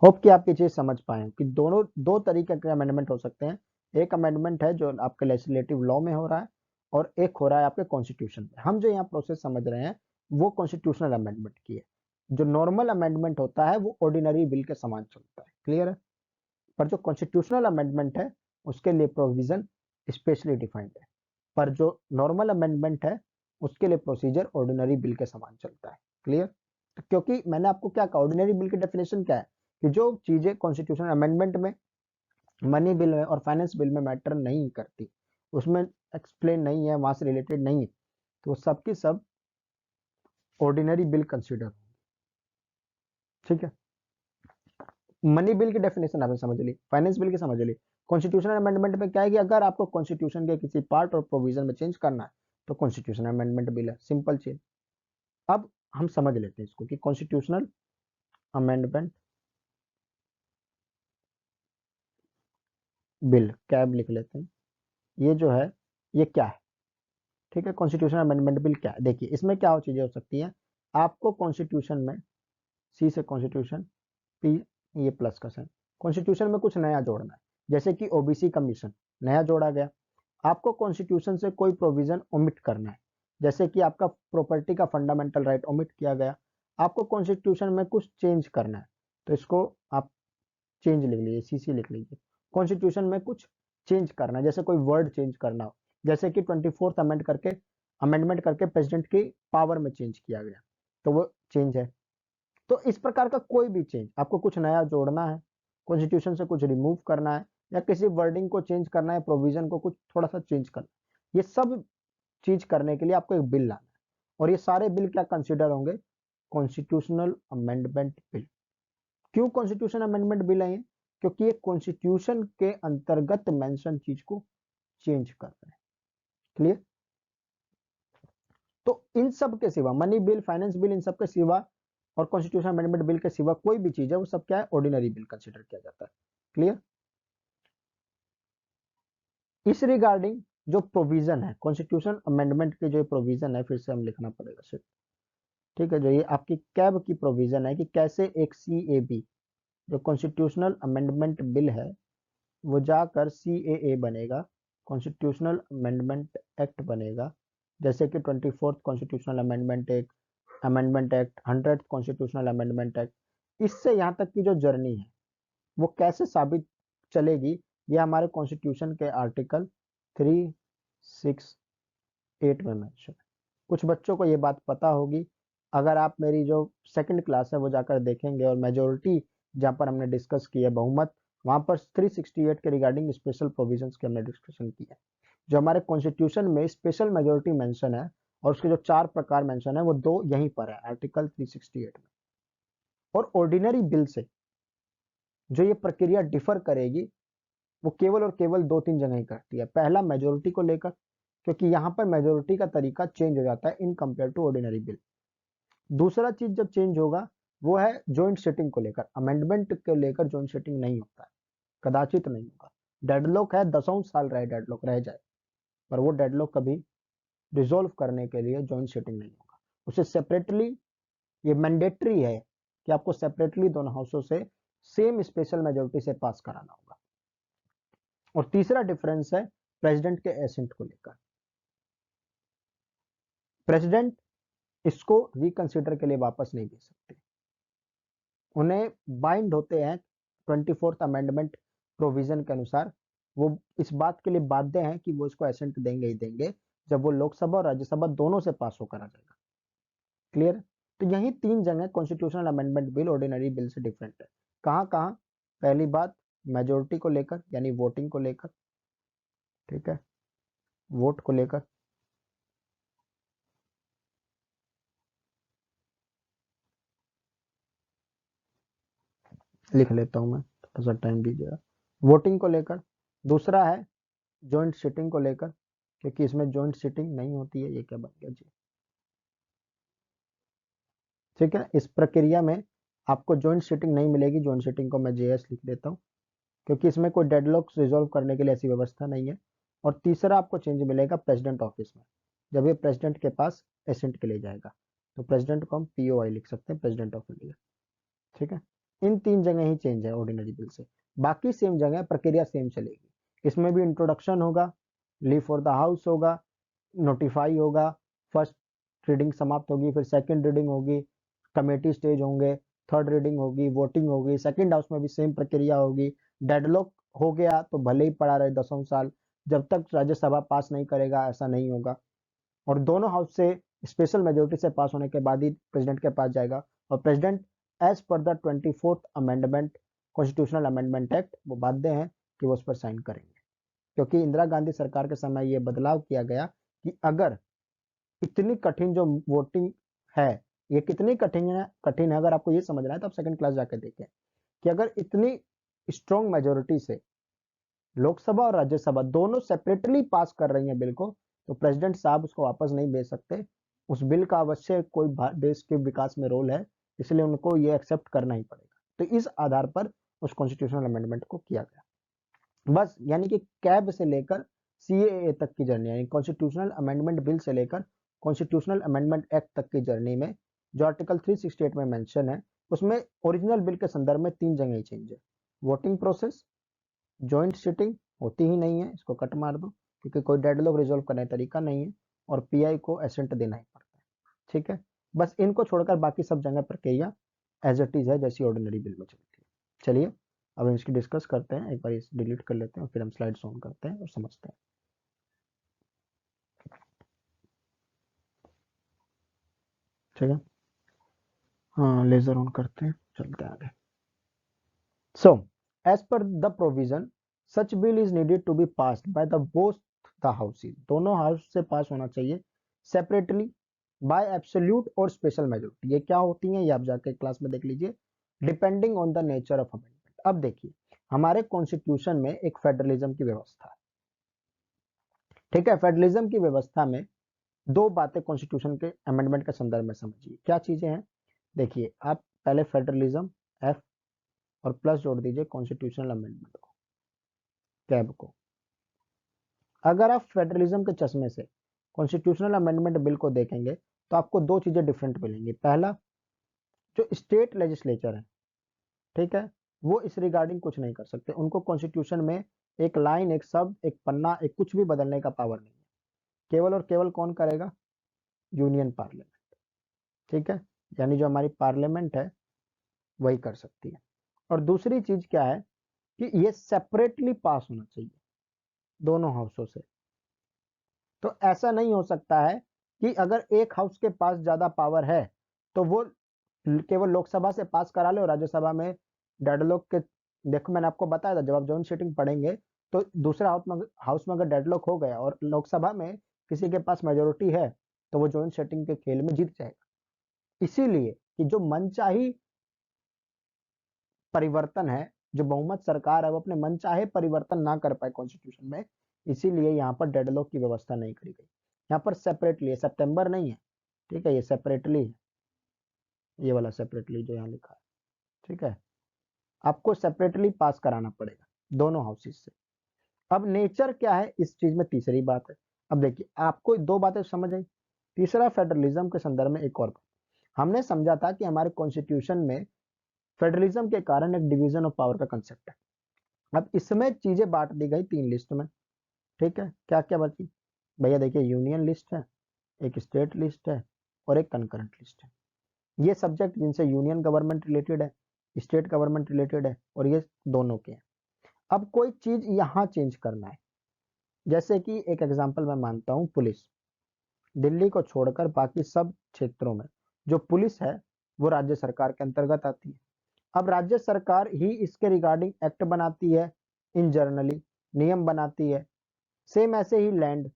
होप कि आप ये चीज समझ पाए कि दोनों दो तरीके के अमेंडमेंट हो सकते हैं। एक अमेंडमेंट है जो आपके लेजिस्लेटिव लॉ में हो रहा है और एक हो रहा है आपके कॉन्स्टिट्यूशन में। हम जो यहाँ प्रोसेस समझ रहे हैं वो कॉन्स्टिट्यूशनल अमेंडमेंट की है। जो नॉर्मल अमेंडमेंट होता है वो ऑर्डिनरी बिल के समान चलता है। क्लियर है? पर जो कॉन्स्टिट्यूशनल अमेंडमेंट है उसके लिए प्रोविजन स्पेशली डिफाइंड है। पर जो नॉर्मल अमेंडमेंट है उसके लिए प्रोसीजर ऑर्डिनरी बिल के समान चलता है। क्लियर? तो क्योंकि मैंने आपको क्या कहा, ऑर्डिनरी बिल की डेफिनेशन क्या है कि जो चीजें कॉन्स्टिट्यूशनल अमेंडमेंट में, मनी बिल में और फाइनेंस बिल में मैटर नहीं करती, उसमें एक्सप्लेन नहीं है, वहां से रिलेटेड नहीं है, तो सब की सब ऑर्डिनरी बिल कंसिडर। ठीक है? मनी बिल की डेफिनेशन आपने समझ ली, फाइनेंस बिल की समझ ली। कॉन्स्टिट्यूशनल अमेंडमेंट में क्या है कि अगर आपको कॉन्स्टिट्यूशन के किसी पार्ट और प्रोविजन में चेंज करना है तो कॉन्स्टिट्यूशनल अमेंडमेंट बिल है, सिंपल चीज। अब हम समझ लेते हैं इसको कि कॉन्स्टिट्यूशनल अमेंडमेंट बिल, कैब लिख लेते हैं। ये जो है ये क्या है? ठीक है, कॉन्स्टिट्यूशनल अमेंडमेंट बिल क्या है? देखिए इसमें क्या हो चीजें हो सकती हैं। आपको कॉन्स्टिट्यूशन में, सी से कॉन्स्टिट्यूशन, पी ये प्लस का साइन, कॉन्स्टिट्यूशन में कुछ नया जोड़ना है। जैसे कि ओबीसी कमीशन नया जोड़ा गया। आपको कॉन्स्टिट्यूशन से कोई प्रोविजन ओमिट करना है, जैसे कि आपका प्रॉपर्टी का फंडामेंटल राइट ओमिट किया गया। आपको कॉन्स्टिट्यूशन में कुछ चेंज करना है तो इसको आप चेंज लिख लीजिए, सीसी लिख लीजिए। कॉन्स्टिट्यूशन में कुछ चेंज करना है, जैसे कोई वर्ड चेंज करना हो, जैसे कि 24th अमेंडमेंट करके प्रेसिडेंट की पावर में चेंज किया गया, तो वो चेंज है। तो इस प्रकार का कोई भी चेंज, आपको कुछ नया जोड़ना है, कॉन्स्टिट्यूशन से कुछ रिमूव करना है, या किसी वर्डिंग को चेंज करना है, प्रोविजन को कुछ थोड़ा सा चेंज करना है, ये सब चीज करने के लिए आपको एक बिल लाना है। और ये सारे बिल क्या कंसिडर होंगे? Constitutional amendment bill. क्यों कॉन्स्टिट्यूशन अमेंडमेंट बिल है? क्योंकि ये कॉन्स्टिट्यूशन के अंतर्गत मेंशन चीज को चेंज कर रहे हैं। क्लियर? तो इन सब के सिवा, मनी बिल, फाइनेंस बिल, इन सब के सिवा और कॉन्स्टिट्यूशन अमेंडमेंट बिल के सिवा कोई भी चीज है वो सब क्या है? ऑर्डिनरी बिल कंसिडर किया जाता है। क्लियर? इस रिगार्डिंग जो प्रोविजन है कॉन्स्टिट्यूशन अमेंडमेंट के, जो प्रोविजन है, फिर से हम लिखना पड़ेगा सिर्फ। ठीक है, जो ये आपकी कैब की प्रोविजन है कि कैसे एक सीएबी जो कॉन्स्टिट्यूशनल अमेंडमेंट बिल है वो जाकर CAA बनेगा, कॉन्स्टिट्यूशनल अमेंडमेंट एक्ट बनेगा, जैसे कि 24th constitutional amendment act, 100th constitutional amendment act. इससे यहाँ तक की जो जर्नी है वो कैसे साबित चलेगी, ये हमारे कॉन्स्टिट्यूशन के आर्टिकल 368 में मेंशन है। कुछ बच्चों को ये बात पता होगी, अगर आप मेरी जो सेकंड क्लास है वो जाकर देखेंगे और मेजोरिटी जहाँ पर हमने डिस्कस की है बहुमत, वहां पर 368 के रिगार्डिंग स्पेशल प्रोविजंस की हमने डिस्कशन की है। जो हमारे कॉन्स्टिट्यूशन में स्पेशल मेजोरिटी मेंशन है और उसके जो 4 प्रकार मेंशन है वो 2 यहीं पर है आर्टिकल 368 में। और ऑर्डिनरी बिल से जो ये प्रक्रिया डिफर करेगी वो केवल और केवल 2-3 जगह ही करती है। पहला मेजोरिटी को लेकर, क्योंकि यहाँ पर मेजोरिटी का तरीका चेंज हो जाता है in compare to ordinary bill. दूसरा चीज जब चेंज होगा वो है जॉइंट सिटिंग को लेकर। अमेंडमेंट को लेकर जॉइंट सिटिंग नहीं होता है, कदाचित नहीं होगा। डेडलॉक है, 10 साल रहे डेडलॉक रह जाए, पर वो डेडलॉक कभी रिजोल्व करने के लिए जॉइंट सिटिंग नहीं होगा। उसे सेपरेटली, ये मैंडेटरी है कि आपको सेपरेटली दोनों हाउसों से सेम स्पेशल मेजोरिटी से पास कराना होगा। और तीसरा डिफरेंस है प्रेसिडेंट के एसेंट को लेकर। प्रेसिडेंट इसको रिकंसिडर के लिए वापस नहीं दे सकते, उन्हें बाइंड होते हैं 24th अमेंडमेंट प्रोविजन के अनुसार। वो इस बात के लिए बाध्य हैं कि वो इसको एसेंट देंगे ही देंगे जब वो लोकसभा और राज्यसभा दोनों से पास होकर आ जाएगा। क्लियर? तो यही 3 जगह constitutional amendment bill ordinary bill से डिफरेंट है। कहाँ कहाँ? पहली बात मेजोरिटी को लेकर, यानी वोटिंग को लेकर, ठीक है, वोट को लेकर। लिख लेता हूं मैं, थोड़ा सा टाइम दीजिएगा। वोटिंग को लेकर। दूसरा है जॉइंट सिटिंग को लेकर, क्योंकि इसमें जॉइंट सिटिंग नहीं होती है। ये क्या बन गया जी? ठीक है, इस प्रक्रिया में आपको जॉइंट सिटिंग नहीं मिलेगी। जॉइंट सिटिंग को मैं JS लिख देता हूँ, क्योंकि इसमें कोई डेडलॉक्स रिजॉल्व करने के लिए ऐसी व्यवस्था नहीं है। और तीसरा आपको चेंज मिलेगा प्रेसिडेंट ऑफिस में, जब ये प्रेसिडेंट के पास एसेंट के लिए जाएगा तो प्रेसिडेंट को हम POI लिख सकते हैं, प्रेसिडेंट ऑफ इंडिया। ठीक है, इन 3 जगह ही चेंज है ऑर्डिनरी बिल से, बाकी सेम जगह प्रक्रिया सेम चलेगी। इसमें भी इंट्रोडक्शन होगा, लीव फॉर द हाउस होगा, नोटिफाई होगा, फर्स्ट रीडिंग समाप्त होगी, फिर सेकंड रीडिंग होगी, कमेटी स्टेज होंगे, थर्ड रीडिंग होगी, वोटिंग होगी, सेकंड हाउस में भी सेम प्रक्रिया होगी। डेडलॉक हो गया तो भले ही पड़ा रहे 10 साल, जब तक राज्यसभा पास नहीं करेगा ऐसा नहीं होगा। और दोनों हाउस से स्पेशल मेजोरिटी से पास होने के बाद ही प्रेसिडेंट के पास जाएगा। और president as per the 24th amendment constitutional amendment act वो बाध्य हैं कि वो उस पर साइन करेंगे, क्योंकि इंदिरा गांधी सरकार के समय ये बदलाव किया गया कि अगर इतनी कठिन जो वोटिंग है, ये कितनी कठिन है अगर आपको ये समझना है तो आप सेकंड क्लास जाकर देखें कि अगर इतनी स्ट्रॉन्ग मेजोरिटी से लोकसभा और राज्यसभा दोनों सेपरेटली पास कर रही हैं बिल को, तो प्रेसिडेंट साहब उसको वापस नहीं भेज सकते। उस बिल का अवश्य कोई देश के विकास में रोल है, इसलिए उनको ये एक्सेप्ट करना ही पड़ेगा। तो इस आधार पर उस कॉन्स्टिट्यूशनल अमेंडमेंट को किया गया। बस यानी कि कैब से लेकर CAA तक की जर्नी, यानी कॉन्स्टिट्यूशनल अमेंडमेंट बिल से लेकर कॉन्स्टिट्यूशनल अमेंडमेंट एक्ट तक की जर्नी में जो आर्टिकल 368 में मेंशन है, उसमें ओरिजिनल बिल के संदर्भ में 3 जगह ही चेंज है। वोटिंग प्रोसेस, जॉइंट सिटिंग होती ही नहीं है, इसको कट मार दो, क्योंकि कोई डेडलॉक रिजोल्व करने का तरीका नहीं है, और PI को एसेंट देना ही पड़ता है। ठीक है, बस इनको छोड़कर बाकी सब जगह प्रक्रिया एज इट इज है, जैसी ऑर्डिनरी बिल में चलती है। चलिए अब हम इसकी डिस्कस करते हैं, एक बार इस डिलीट कर लेते हैं और फिर हम स्लाइड्स ऑन करते हैं और समझते हैं। ठीक है, हाँ लेजर ऑन करते हैं, चलते हैं आगे। So as per the provision such bill is needed to be passed by the both the houses, दोनों हाउस से पास होना चाहिए सेपरेटली, बाय एब्सोल्यूट और स्पेशल मेजोरिटी। ये क्या होती हैं ये आप जाके क्लास में देख लीजिए, depending on the nature of amendment. अब देखिए हमारे कॉन्स्टिट्यूशन में एक फेडरलिज्म की व्यवस्था है। ठीक है, फेडरलिज्म की व्यवस्था में 2 बातें कॉन्स्टिट्यूशन के अमेंडमेंट के संदर्भ में समझिए, क्या चीजें हैं। देखिए आप पहले फेडरलिज्म F और प्लस जोड़ दीजिए कॉन्स्टिट्यूशनल अमेंडमेंट को, कैब को। अगर आप फेडरलिज्म के चश्मे से कॉन्स्टिट्यूशनल अमेंडमेंट बिल को देखेंगे तो आपको 2 चीजें डिफरेंट मिलेंगी। पहला, जो स्टेट लेजिस्लेचर है, ठीक है, वो इस रिगार्डिंग कुछ नहीं कर सकते। उनको कॉन्स्टिट्यूशन में एक लाइन, एक शब्द, एक पन्ना, एक कुछ भी बदलने का पावर नहीं है। केवल और केवल कौन करेगा? Union parliament. ठीक है, यानी जो हमारी पार्लियामेंट है वही कर सकती है। और दूसरी चीज क्या है कि ये सेपरेटली पास होना चाहिए दोनों हाउसों से। तो ऐसा नहीं हो सकता है कि अगर एक हाउस के पास ज्यादा पावर है तो वो केवल लोकसभा से पास करा ले और राज्यसभा में डेडलॉक के, देखो मैंने आपको बताया था जब आप जॉइंट सीटिंग पढ़ेंगे तो दूसरा हाउस में अगर डेडलॉक हो गया और लोकसभा में किसी के पास मेजोरिटी है तो वो जॉइंट सीटिंग के खेल में जीत जाएगा। इसीलिए कि जो मनचाही परिवर्तन है, जो बहुमत सरकार है वो अपने मनचाहे परिवर्तन ना कर पाए कॉन्स्टिट्यूशन में, इसीलिए यहाँ पर डेडलॉक की व्यवस्था नहीं करी गई। यहाँ पर सेपरेटली है, सितंबर नहीं है, ठीक है, ये सेपरेटली है, ये वाला सेपरेटली जो यहाँ लिखा है। ठीक है, आपको सेपरेटली पास कराना पड़ेगा दोनों हाउसेस से। अब नेचर क्या है इस चीज में, तीसरी बात है। अब देखिए आपको दो बातें समझ आई। तीसरा, फेडरलिज्म के संदर्भ में एक और बात, हमने समझा था कि हमारे कॉन्स्टिट्यूशन में फेडरलिज्म के कारण एक डिवीजन ऑफ पावर का कंसेप्ट है। अब इसमें चीजें बांट दी गई तीन लिस्ट में। ठीक है, क्या क्या बची भैया? देखिए, यूनियन लिस्ट है, एक स्टेट लिस्ट है और एक कंकरेंट लिस्ट है। ये सब्जेक्ट जिनसे यूनियन गवर्नमेंट रिलेटेड है, स्टेट गवर्नमेंट रिलेटेड है और ये दोनों के हैं। अब कोई चीज यहाँ चेंज करना है, जैसे कि एक एग्जांपल मैं मानता हूँ, पुलिस। दिल्ली को छोड़कर बाकी सब क्षेत्रों में जो पुलिस है वो राज्य सरकार के अंतर्गत आती है। अब राज्य सरकार ही इसके रिगार्डिंग एक्ट बनाती है, इन जर्नली नियम बनाती है। सेम ऐसे ही लैंड,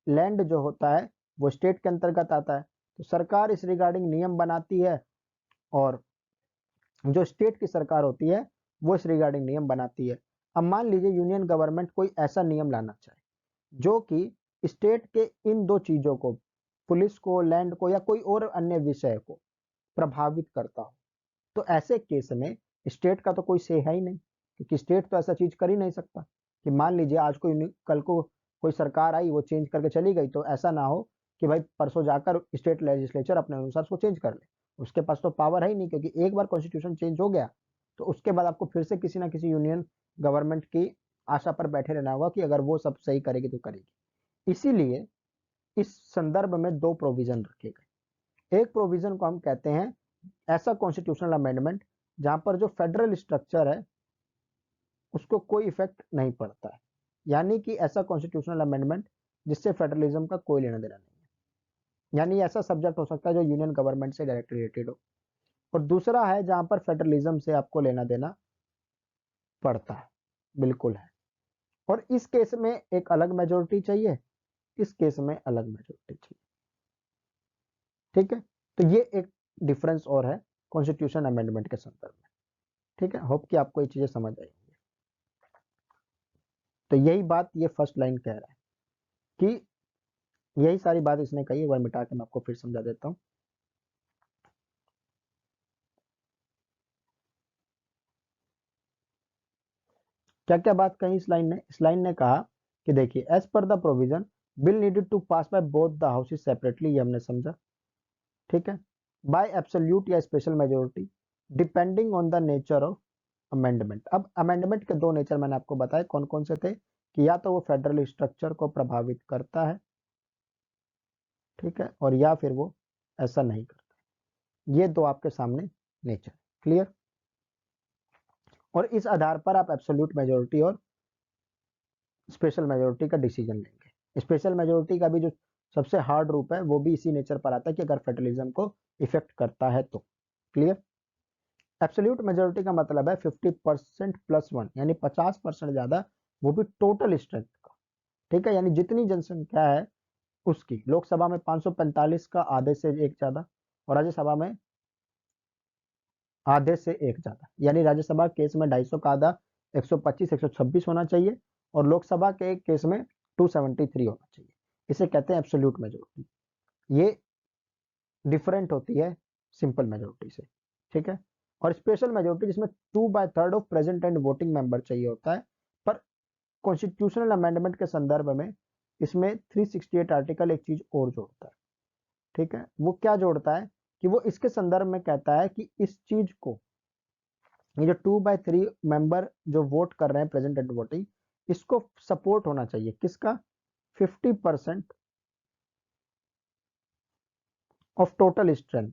लैंड जो होता है वो स्टेट के अंतर्गत आता है, तो सरकार इस रिगार्डिंग नियम बनाती है और जो स्टेट की सरकार होती है वो इस रिगार्डिंग नियम बनाती है। अब मान लीजिए यूनियन गवर्नमेंट कोई ऐसा नियम लाना चाहे जो कि स्टेट के इन दो चीजों को, पुलिस को, लैंड को या कोई और अन्य विषय को प्रभावित करता हो, तो ऐसे केस में स्टेट का तो कोई से है ही नहीं, क्योंकि स्टेट तो ऐसा चीज कर ही नहीं सकता कि मान लीजिए आज कोई, कल को कोई सरकार आई वो चेंज करके चली गई, तो ऐसा ना हो कि भाई परसों जाकर स्टेट लेजिस्लेचर अपने अनुसार उसको चेंज कर ले। उसके पास तो पावर है ही नहीं, क्योंकि एक बार कॉन्स्टिट्यूशन चेंज हो गया तो उसके बाद आपको फिर से किसी ना किसी यूनियन गवर्नमेंट की आशा पर बैठे रहना होगा कि अगर वो सब सही करेगी तो करेगी। इसीलिए इस संदर्भ में दो प्रोविजन रखे गए। एक प्रोविजन को हम कहते हैं ऐसा कॉन्स्टिट्यूशनल अमेंडमेंट जहां पर जो फेडरल स्ट्रक्चर है उसको कोई इफेक्ट नहीं पड़ता है, यानी कि ऐसा कॉन्स्टिट्यूशनल अमेंडमेंट जिससे फेडरलिज्म का कोई लेना देना नहीं है, यानी ऐसा सब्जेक्ट हो सकता है जो यूनियन गवर्नमेंट से डायरेक्ट रिलेटेड हो। और दूसरा है जहां पर फेडरलिज्म से आपको लेना देना पड़ता है, बिल्कुल है। और इस केस में एक अलग मेजोरिटी चाहिए, इस केस में अलग मेजोरिटी चाहिए। ठीक है, तो ये एक डिफरेंस और है कॉन्स्टिट्यूशन अमेंडमेंट के संदर्भ में। ठीक है, होप कि आपको ये चीजें समझ आई। तो यही बात ये फर्स्ट लाइन कह रहा है कि यही सारी बात इसने कही, एक बार मिटा के मैं आपको फिर समझा देता हूं। क्या क्या बात कही इस लाइन ने? इस लाइन ने कहा कि देखिए, as per the provision bill needed to pass by both the houses separately, ये हमने समझा। ठीक है, बाय एब्सोल्यूट या special majority depending on the nature of amendment. अब अमेंडमेंट के दो नेचर मैंने आपको बताए कौन कौन से थे, कि या तो वो फेडरल स्ट्रक्चर को प्रभावित करता है, ठीक है, और या फिर वो ऐसा नहीं करता। ये दो आपके सामने नेचर, क्लियर। और इस आधार पर आप एब्सोल्यूट मेजोरिटी और स्पेशल मेजोरिटी का डिसीजन लेंगे। स्पेशल मेजोरिटी का भी जो सबसे हार्ड रूप है वो भी इसी नेचर पर आता है कि अगर फेडरलिज्म को इफेक्ट करता है तो, क्लियर। एब्सोल्यूट मेजोरिटी का मतलब है 50% प्लस वन, यानी 50% ज्यादा, वो भी टोटल स्ट्रेंथ का। ठीक है, यानी जितनी जनसंख्या है उसकी, लोकसभा में 545 का आधे से एक ज्यादा और राज्यसभा में आधे से एक ज्यादा, यानी राज्यसभा केस में 250 का आधा 125 126 होना चाहिए और लोकसभा के केस में 273 होना चाहिए। इसे कहते हैं एब्सोल्यूट मेजोरिटी। ये डिफरेंट होती है सिंपल मेजोरिटी से। ठीक है, और स्पेशल मेजोरिटी जिसमें 2/3 of present and voting member चाहिए होता है। पर कॉन्स्टिट्यूशनल अमेंडमेंट के संदर्भ में इसमें 368 आर्टिकल एक चीज और जोड़ता है। ठीक है, वो क्या जोड़ता है कि वो इसके संदर्भ में कहता है कि इस चीज को ये जो 2/3 मेंबर जो वोट कर रहे हैं प्रेजेंट एंड वोटिंग, इसको सपोर्ट होना चाहिए किसका? 50% of total strength,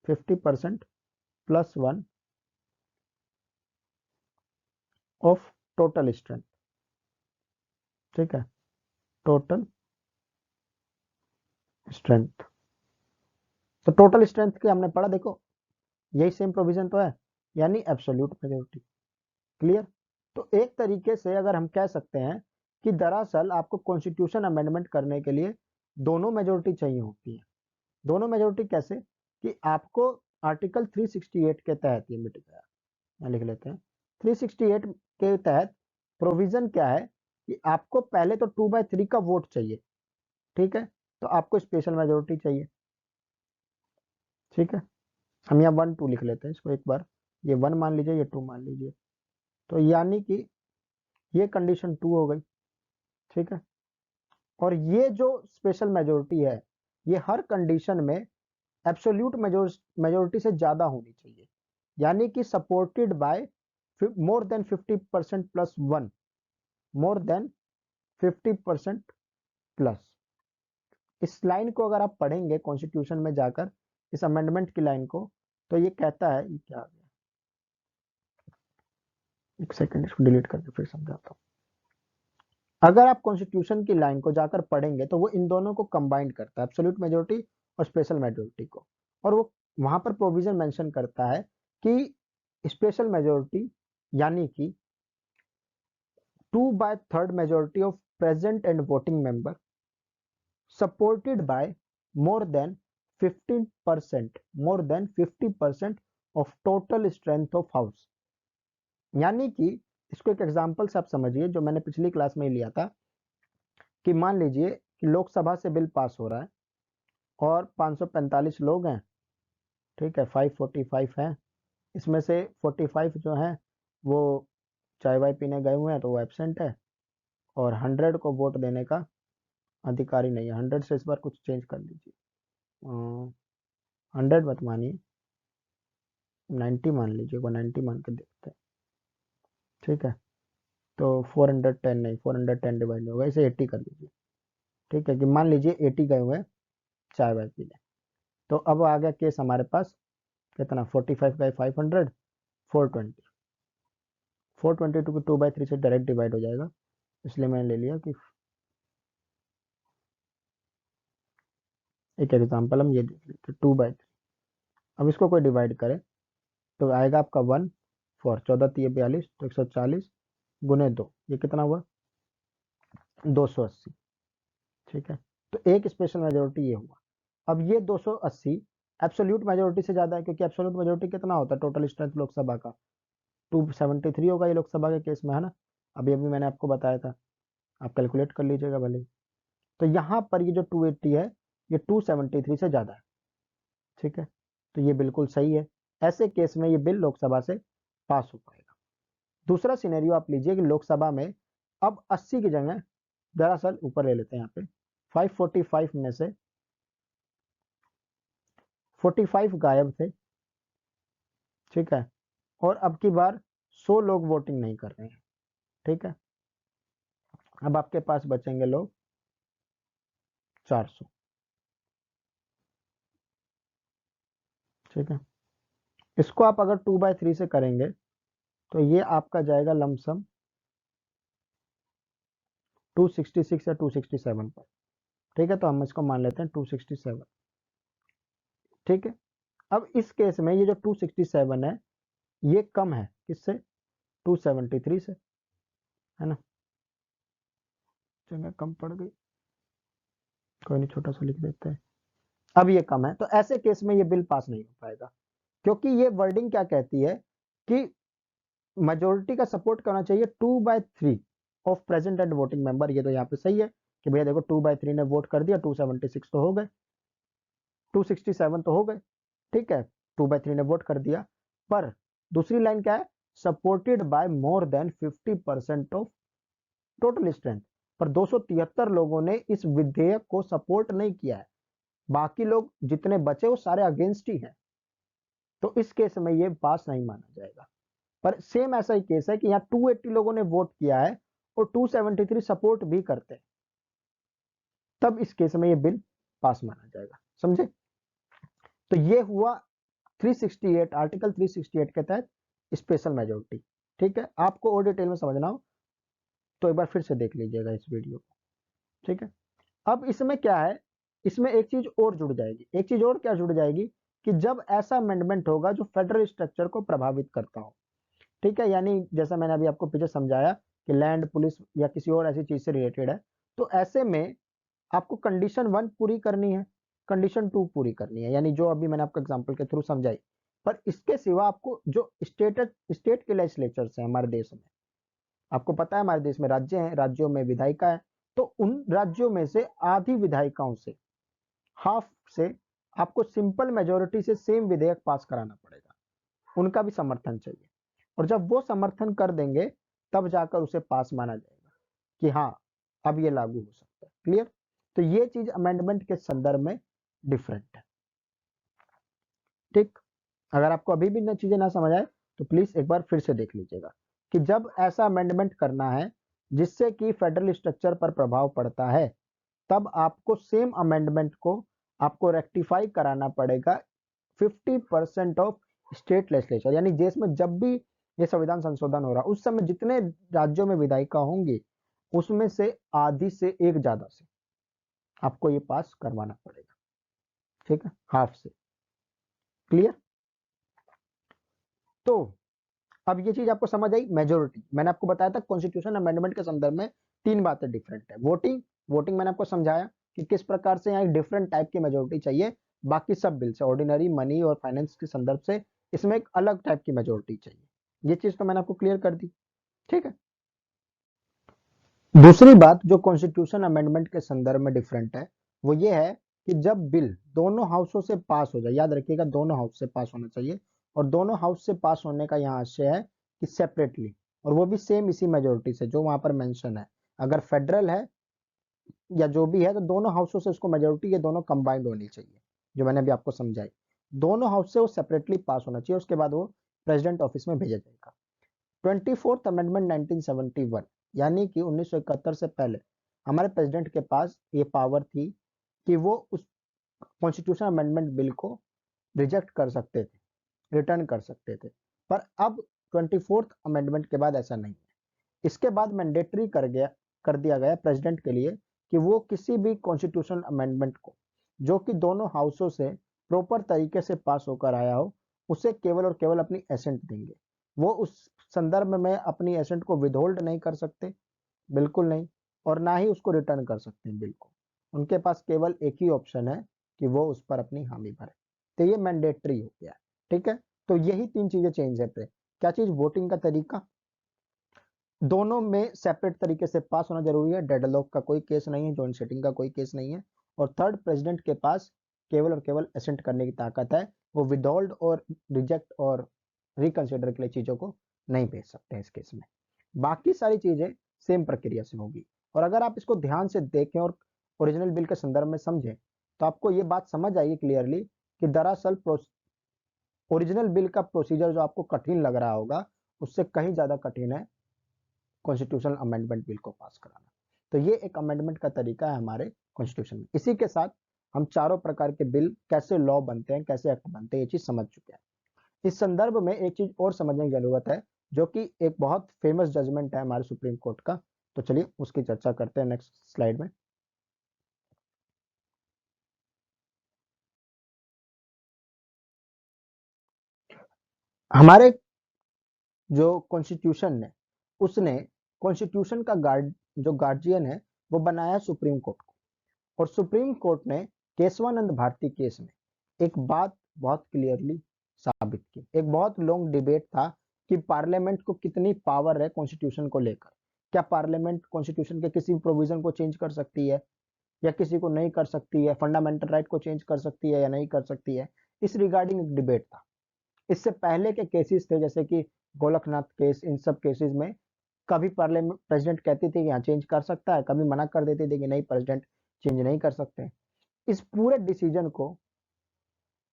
50% +1 of total strength. ठीक है, टोटल स्ट्रेंथ। तो टोटल स्ट्रेंथ के हमने पढ़ा, देखो यही सेम प्रोविजन तो है, यानी एब्सोल्यूट मेजोरिटी। क्लियर? तो एक तरीके से अगर हम कह सकते हैं कि दरअसल आपको कॉन्स्टिट्यूशन अमेंडमेंट करने के लिए दोनों मेजोरिटी चाहिए होती है। दोनों मेजोरिटी कैसे? कि आपको आर्टिकल 368 के तहत, ये मिट गया, यहाँ लिख लेते हैं, 368 के तहत प्रोविजन क्या है कि आपको पहले तो 2/3 का वोट चाहिए। ठीक है, तो आपको स्पेशल मेजोरिटी चाहिए। ठीक है, हम यहाँ 1 2 लिख लेते हैं इसको एक बार, ये 1 मान लीजिए, ये 2 मान लीजिए, तो यानी कि ये कंडीशन 2 हो गई। ठीक है, और ये जो स्पेशल मेजोरिटी है, ये हर कंडीशन में एब्सोल्यूट मेजोरिटी से ज्यादा होनी चाहिए, यानी कि supported by more than 50% +1, more than 50% plus. इस लाइन को अगर आप पढ़ेंगे कॉन्स्टिट्यूशन में जाकर, इस अमेंडमेंट की लाइन को, तो ये कहता है, ये क्या आ गया, एक सेकंड इसको डिलीट करके फिर समझाता हूँ। अगर आप कॉन्स्टिट्यूशन की लाइन को जाकर पढ़ेंगे तो वो इन दोनों को कंबाइंड करता है, एब्सोल्यूट मेजोरिटी और स्पेशल मेजोरिटी को, और वो वहां पर प्रोविजन मेंशन करता है कि स्पेशल मेजोरिटी यानी कि 2/3 majority of present and voting member supported by more than 50% of total strength of house. यानी कि इसको एक एग्जांपल से आप समझिए, जो मैंने पिछली क्लास में ही लिया था, कि मान लीजिए कि लोकसभा से बिल पास हो रहा है और 545 लोग हैं। ठीक है, 545 हैं, इसमें से 45 जो हैं वो चाय वाय पीने गए हुए हैं, तो वो एबसेंट है, और 100 को वोट देने का अधिकारी नहीं है। 100 से इस बार कुछ चेंज कर लीजिए, 100 मत मानिए, 90 मान लीजिए, वो 90 मान के देखते हैं। ठीक है, तो 410 नहीं, 410 डिवाइड होगा, इसे 80 कर लीजिए। ठीक है, कि मान लीजिए 80 गए हुए हैं चाय वाय पीने। तो अब आ गया केस हमारे पास, कितना, 45 गए 500, 420, 422 को 2/3 से डायरेक्ट डिवाइड हो जाएगा, इसलिए मैंने ले लिया कि एक एग्जांपल हम ये देख लेते, 2/3। अब इसको कोई डिवाइड करे तो आएगा आपका 1 4, 14×3 = 42, तो 140 गुने 2, ये कितना हुआ, 280। ठीक है, तो एक स्पेशल मेजोरिटी ये हुआ। अब ये 280 एब्सोल्यूट मेजोरिटी से ज्यादा है, क्योंकि एब्सोल्यूट मेजोरिटी कितना होता है टोटल स्ट्रेंथ लोकसभा का, 273 होगा ये लोकसभा के केस में, है ना। अभी अभी मैंने आपको बताया था, आप कैलकुलेट कर लीजिएगा भले ही। तो यहाँ पर ये जो 280 है, ये 273 से ज्यादा है। ठीक है, तो ये बिल्कुल सही है, ऐसे केस में ये बिल लोकसभा से पास हो पाएगा। दूसरा सिनेरियो आप लीजिए कि लोकसभा में अब 80 की जगह, दरअसल ऊपर ले लेते हैं यहाँ पे, 545 में से 45 गायब थे। ठीक है, और अब की बार 100 लोग वोटिंग नहीं कर रहे हैं। ठीक है, अब आपके पास बचेंगे लोग 400। ठीक है, इसको आप अगर 2/3 से करेंगे तो ये आपका जाएगा लमसम 266 या 267 पर। ठीक है, तो हम इसको मान लेते हैं 267। ठीक है, अब इस केस में ये जो 267 है, ये कम है किससे, 273 से, है ना। जगह कम पड़ गई, कोई नहीं, छोटा सा लिख देते हैं। अब ये कम है, तो ऐसे केस में ये बिल पास नहीं हो पाएगा, क्योंकि ये वर्डिंग क्या कहती है कि मेजोरिटी का सपोर्ट करना चाहिए 2/3 of present and voting member. ये तो यहाँ पे सही है कि भैया देखो 2/3 ने वोट कर दिया, 276 तो हो गए, 267 तो हो गए। ठीक है, 2/3 ने वोट कर दिया, पर दूसरी लाइन क्या है, supported by more than 50% of total strength. पर 273 लोगों ने इस विधेयक को सपोर्ट नहीं किया है, बाकी लोग जितने बचे वो सारे अगेंस्ट ही हैं। तो इस केस में ये पास नहीं माना जाएगा। पर सेम ऐसा ही केस है कि यहाँ 280 लोगों ने वोट किया है और 273 सपोर्ट भी करते हैं, तब इस केस में ये बिल पास माना जाएगा। समझे? तो ये हुआ 368, आर्टिकल 368 के तहत स्पेशल मेजोरिटी। ठीक है, आपको और डिटेल में समझना हो तो एक बार फिर से देख लीजिएगा इस वीडियो को। ठीक है, अब इसमें क्या है, इसमें एक चीज और जुड़ जाएगी। एक चीज और क्या जुड़ जाएगी कि जब ऐसा अमेंडमेंट होगा जो फेडरल स्ट्रक्चर को प्रभावित करता हो। ठीक है, यानी जैसा मैंने अभी आपको पीछे समझाया कि लैंड, पुलिस या किसी और ऐसी चीज से रिलेटेड है, तो ऐसे में आपको कंडीशन 1 पूरी करनी है, कंडीशन 2 पूरी करनी है, यानी जो अभी मैंने आपको एग्जांपल के थ्रू समझाई। पर इसके सिवा आपको जो स्टेट के लेजिस्लेचर्स हैं हमारे देश में, आपको पता है हमारे देश में राज्य हैं, राज्यों में विधायिका है, तो उन राज्यों में से आधी विधायिकाओं से, हाफ से आपको सिंपल मेजोरिटी से सेम विधेयक पास कराना पड़ेगा, उनका भी समर्थन चाहिए। और जब वो समर्थन कर देंगे तब जाकर उसे पास माना जाएगा कि हाँ अब ये लागू हो सकता है। क्लियर? तो ये चीज अमेंडमेंट के संदर्भ में डिफरेंट है। ठीक, अगर आपको अभी भी चीजें ना समझ आए तो प्लीज एक बार फिर से देख लीजिएगा कि जब ऐसा अमेंडमेंट करना है जिससे कि फेडरल स्ट्रक्चर पर प्रभाव पड़ता है, तब आपको सेम अमेंडमेंट को आपको रेक्टिफाई कराना पड़ेगा 50% ऑफ स्टेट लेजिस्लेचर, यानी देश में जब भी ये संविधान संशोधन हो रहा उस समय जितने राज्यों में विधायिका होंगी उसमें से आधी से एक ज्यादा से आपको ये पास करवाना पड़ेगा। ठीक है, हाफ से। क्लियर? तो अब ये चीज आपको समझ आई। मेजोरिटी मैंने आपको बताया था कॉन्स्टिट्यूशन अमेंडमेंट के संदर्भ में तीन बातें डिफरेंट है। वोटिंग, वोटिंग मैंने आपको समझाया कि किस प्रकार से यहाँ एक डिफरेंट टाइप की मेजोरिटी चाहिए, बाकी सब बिल से, ऑर्डिनरी, मनी और फाइनेंस के संदर्भ से इसमें एक अलग टाइप की मेजोरिटी चाहिए। ये चीज तो मैंने आपको क्लियर कर दी। ठीक है, दूसरी बात जो कॉन्स्टिट्यूशन अमेंडमेंट के संदर्भ में डिफरेंट है वो ये है कि जब बिल दोनों हाउसों से पास हो जाए, याद रखिएगा दोनों हाउस से पास होना चाहिए, और दोनों हाउस से पास होने का यहाँ आशय है कि सेपरेटली, और वो भी सेम इसी मेजोरिटी से जो वहां पर मेंशन है। अगर फेडरल है या जो भी है तो दोनों हाउसों से उसको मेजोरिटी, ये दोनों कंबाइंड होनी चाहिए, जो मैंने अभी आपको समझाई। दोनों हाउस से वो सेपरेटली पास होना चाहिए, उसके बाद वो प्रेसिडेंट ऑफिस में भेजा जाएगा। 24th अमेंडमेंट 1971, यानी कि 1971 से पहले हमारे प्रेसिडेंट के पास ये पावर थी कि वो उस कॉन्स्टिट्यूशन अमेंडमेंट बिल को रिजेक्ट कर सकते थे, रिटर्न कर सकते थे। पर अब 24th अमेंडमेंट के बाद ऐसा नहीं है। इसके बाद मैंडेटरी कर दिया गया प्रेसिडेंट के लिए कि वो किसी भी कॉन्स्टिट्यूशन अमेंडमेंट को जो कि दोनों हाउसों से प्रॉपर तरीके से पास होकर आया हो, उसे केवल और केवल अपनी एसेंट देंगे। वो उस संदर्भ में अपनी एसेंट को विदहोल्ड नहीं कर सकते, बिल्कुल नहीं, और ना ही उसको रिटर्न कर सकते हैं बिल को। उनके पास केवल एक ही ऑप्शन है कि वो उस पर अपनी हामी भरे। तो ये मैंडेटरी हो गया। ठीक है, तो यही तीन चीजें चेंज है पे। क्या चीज? वोटिंग का तरीका, दोनों में सेपरेट तरीके से पास होना जरूरी है, डेडलॉक का कोई केस नहीं है, जॉइंट सेटिंग का कोई केस नहीं है। और थर्ड, प्रेसिडेंट के पास केवल और केवल एसेंट करने की ताकत है, वो विदहोल्ड और रिजेक्ट और रिकंसिडर के लिए चीजों को नहीं भेज सकते हैं इस केस में। बाकी सारी चीजें सेम प्रक्रिया से होगी। और अगर आप इसको ध्यान से देखें और ओरिजिनल बिल के संदर्भ में समझें तो आपको ये बात समझ आएगी क्लियरली कि दरअसल ओरिजिनल बिल का प्रोसीजर जो आपको कठिन लग रहा होगा उससे कहीं ज्यादा कठिन है कॉन्स्टिट्यूशनल अमेंडमेंट बिल को पास कराना। तो ये एक अमेंडमेंट का तरीका है हमारे कॉन्स्टिट्यूशन में। इसी के साथ हम चारों प्रकार के बिल कैसे लॉ बनते हैं, कैसे एक्ट बनते हैं, ये चीज समझ चुके हैं। इस संदर्भ में एक चीज और समझने की जरूरत है जो कि एक बहुत फेमस जजमेंट है हमारे सुप्रीम कोर्ट का। तो चलिए उसकी चर्चा करते हैं नेक्स्ट स्लाइड में। हमारे जो कॉन्स्टिट्यूशन है उसने कॉन्स्टिट्यूशन का जो गार्जियन है वो बनाया सुप्रीम कोर्ट को। और सुप्रीम कोर्ट ने केशवानंद भारती केस में एक बात बहुत क्लियरली साबित की। एक बहुत लॉन्ग डिबेट था कि पार्लियामेंट को कितनी पावर है कॉन्स्टिट्यूशन को लेकर। क्या पार्लियामेंट कॉन्स्टिट्यूशन के किसी प्रोविजन को चेंज कर सकती है या किसी को नहीं कर सकती है, फंडामेंटल राइट को चेंज कर सकती है या नहीं कर सकती है, इस रिगार्डिंग एक डिबेट था। इससे पहले के केसेस थे जैसे कि गोलकनाथ केस, इन सब केसेस में कभी पार्लियामेंट प्रेसिडेंट कहती थी कि यहाँ चेंज कर सकता है, कभी मना कर देते थे कि नहीं प्रेसिडेंट चेंज नहीं कर सकते। इस पूरे डिसीजन को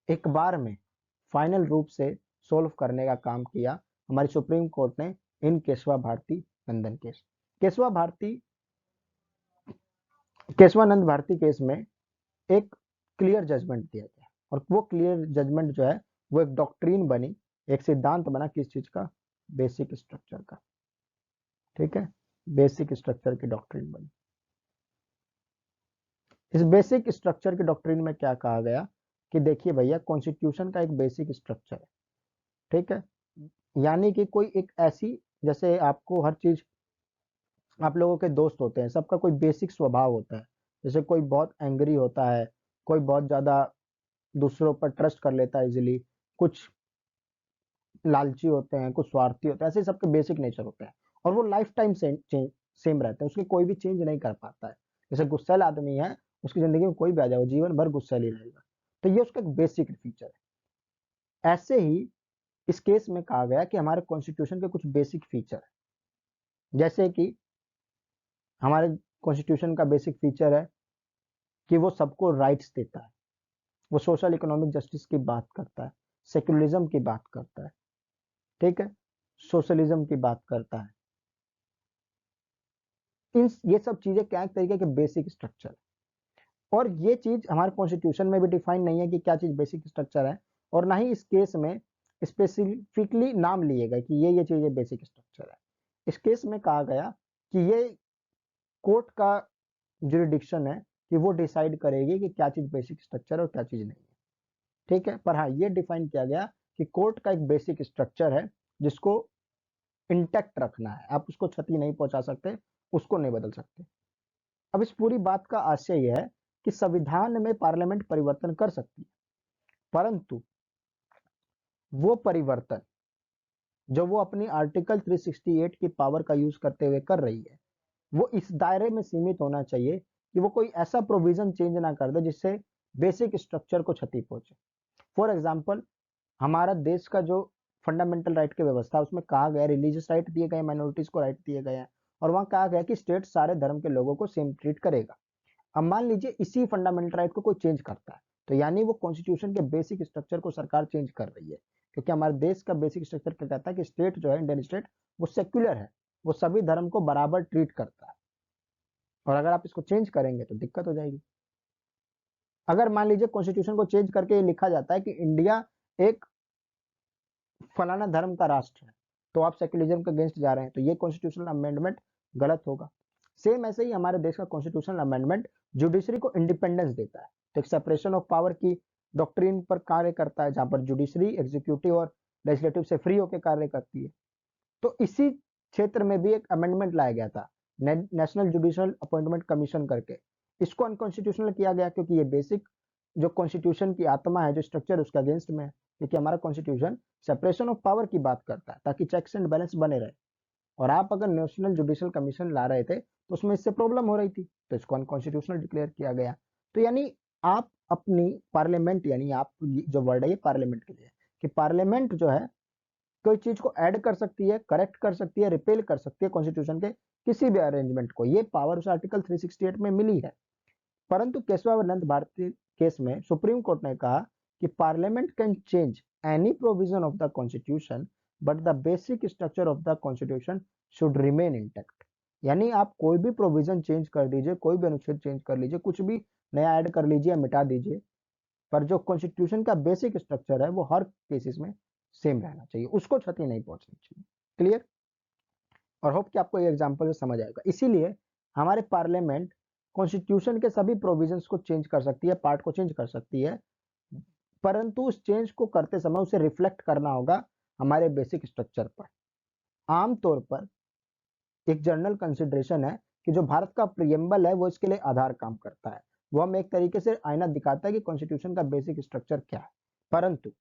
एक बार में फाइनल रूप से सोल्व करने का काम किया हमारी सुप्रीम कोर्ट ने इन केशवा भारती नंदन केस। केशवा भारती केशवानंद भारती केस में एक क्लियर जजमेंट दिया गया और वो क्लियर जजमेंट जो है वो एक डॉक्ट्रीन बनी, एक सिद्धांत बना किस चीज का, बेसिक स्ट्रक्चर का। ठीक है, बेसिक स्ट्रक्चर की डॉक्ट्रीन बनी। इस बेसिक स्ट्रक्चर की डॉक्ट्रीन में क्या कहा गया कि देखिए भैया, कॉन्स्टिट्यूशन का एक बेसिक स्ट्रक्चर है। ठीक है, यानी कि कोई एक ऐसी, जैसे आपको हर चीज, आप लोगों के दोस्त होते हैं, सबका कोई बेसिक स्वभाव होता है। जैसे कोई बहुत एंग्री होता है, कोई बहुत ज्यादा दूसरों पर ट्रस्ट कर लेता है इजिली, कुछ लालची होते हैं, कुछ स्वार्थी होते हैं, ऐसे सबके बेसिक नेचर होते हैं और वो लाइफ टाइम सेम रहते हैं, उसके कोई भी चेंज नहीं कर पाता है। जैसे गुस्सैल आदमी है, उसकी जिंदगी में कोई भी आ जाए वो जीवन भर गुस्सैल ही रहेगा, तो ये उसका एक बेसिक फीचर है। ऐसे ही इस केस में कहा गया कि हमारे कॉन्स्टिट्यूशन के कुछ बेसिक फीचर है, जैसे कि हमारे कॉन्स्टिट्यूशन का बेसिक फीचर है कि वो सबको राइट्स देता है, वो सोशल इकोनॉमिक जस्टिस की बात करता है, सेक्युलरिज्म की बात करता है, ठीक है, सोशलिज्म की बात करता है। इन ये सब चीजें क्या एक तरीके के बेसिक स्ट्रक्चर, और ये चीज हमारे कॉन्स्टिट्यूशन में भी डिफाइन नहीं है कि क्या चीज बेसिक स्ट्रक्चर है, और ना ही इस केस में स्पेसिफिकली नाम लिए गए कि ये चीजें बेसिक स्ट्रक्चर है। इस केस में कहा गया कि ये कोर्ट का जुरिडिक्शन है कि वो डिसाइड करेगी कि क्या चीज बेसिक स्ट्रक्चर और क्या चीज नहीं है। ठीक है, पर हाँ ये डिफाइन किया गया कि कोर्ट का एक बेसिक स्ट्रक्चर है जिसको इंटैक्ट रखना है, आप उसको क्षति नहीं पहुंचा सकते, उसको नहीं बदल सकते। अब इस पूरी बात का आशय यह है कि संविधान में पार्लियामेंट परिवर्तन कर सकती है, परंतु वो परिवर्तन जो वो अपनी आर्टिकल 368 की पावर का यूज करते हुए कर रही है, वो इस दायरे में सीमित होना चाहिए कि वो कोई ऐसा प्रोविजन चेंज ना कर दे जिससे बेसिक स्ट्रक्चर को क्षति पहुंचे। फॉर एग्जाम्पल, हमारा देश का जो फंडामेंटल राइट की व्यवस्था है उसमें कहा गया रिलीजियस राइट दिए गए, माइनॉरिटीज को राइट दिए गए हैं, और वहां कहा गया कि स्टेट सारे धर्म के लोगों को सेम ट्रीट करेगा। अब मान लीजिए इसी फंडामेंटल राइट को कोई चेंज करता है, तो यानी वो कॉन्स्टिट्यूशन के बेसिक स्ट्रक्चर को सरकार चेंज कर रही है, क्योंकि हमारे देश का बेसिक स्ट्रक्चर क्या कहता है कि स्टेट जो है, इंडियन स्टेट, वो सेक्युलर है, वो सभी धर्म को बराबर ट्रीट करता है, और अगर आप इसको चेंज करेंगे तो दिक्कत हो जाएगी। अगर मान लीजिए कॉन्स्टिट्यूशन को चेंज करके ये लिखा जाता है कि इंडिया एक फलाना धर्म का राष्ट्र है, तो आप सेक्युलरिज्म के अगेंस्ट जा रहे हैं, तो ये कॉन्स्टिट्यूशनल अमेंडमेंट गलत होगा। सेम ऐसे ही हमारे देश का कॉन्स्टिट्यूशनल अमेंडमेंट जुडिशरी को इंडिपेंडेंस देता है, तो एक सेपरेशन ऑफ पावर की डॉक्ट्रिन पर कार्य करता है, जहां पर जुडिशरी एग्जीक्यूटिव और लेजिस्लेटिव से फ्री होकर कार्य करती है। तो इसी क्षेत्र में भी एक अमेंडमेंट लाया गया था, नेशनल जुडिशियल अपॉइंटमेंट कमीशन करके। इसको अनकॉन्स्टिट्यूशनल किया गया क्योंकि ये बेसिक जो कॉन्स्टिट्यूशन की आत्मा है, जो स्ट्रक्चर, उसके अगेंस्ट में है, क्योंकि हमारा कॉन्स्टिट्यूशन सेपरेशन ऑफ पावर की बात करता है ताकि चेक्स एंड बैलेंस बने रहे, और आप अगर नेशनल जुडिशियल कमीशन ला रहे थे तो उसमें इससे प्रॉब्लम हो रही थी, तो इसको अनकॉन्स्टिट्यूशनल डिक्लेयर किया गया। तो यानी आप अपनी पार्लियामेंट, यानी आप जो वर्ड है ये पार्लियामेंट के लिए, कि पार्लियामेंट जो है कोई चीज को ऐड कर सकती है, करेक्ट कर सकती है, रिपेल कर सकती है कॉन्स्टिट्यूशन के किसी भी अरेंजमेंट को, ये पावर उस आर्टिकल 368 में मिली है। परंतु केशवानंद भारती केस में सुप्रीम कोर्ट ने कहा कि parliament can change any provision of the constitution but the basic structure of the constitution should remain intact. यानी आप कोई भी प्रोविजन चेंज कर दीजिए, कोई भी अनुच्छेद चेंज कर लीजिए, कुछ भी नया ऐड कर लीजिए या मिटा दीजिए, पर जो कॉन्स्टिट्यूशन का बेसिक स्ट्रक्चर है वो हर केसेस में सेम रहना चाहिए, उसको क्षति नहीं पहुंचनी चाहिए। क्लियर? और होप कि आपको ये एग्जांपल से समझ आएगा। इसीलिए हमारे पार्लियामेंट कॉन्स्टिट्यूशन के सभी प्रोविजंस को चेंज कर सकती है, पार्ट को चेंज कर सकती है, परंतु उस चेंज को करते समय उसे रिफ्लेक्ट करना होगा हमारे बेसिक स्ट्रक्चर पर। आमतौर पर एक जनरल कंसिडरेशन है कि जो भारत का प्रियम्बल है वो इसके लिए आधार काम करता है, वो हमें एक तरीके से आईना दिखाता है कि कॉन्स्टिट्यूशन का बेसिक स्ट्रक्चर क्या है। परंतु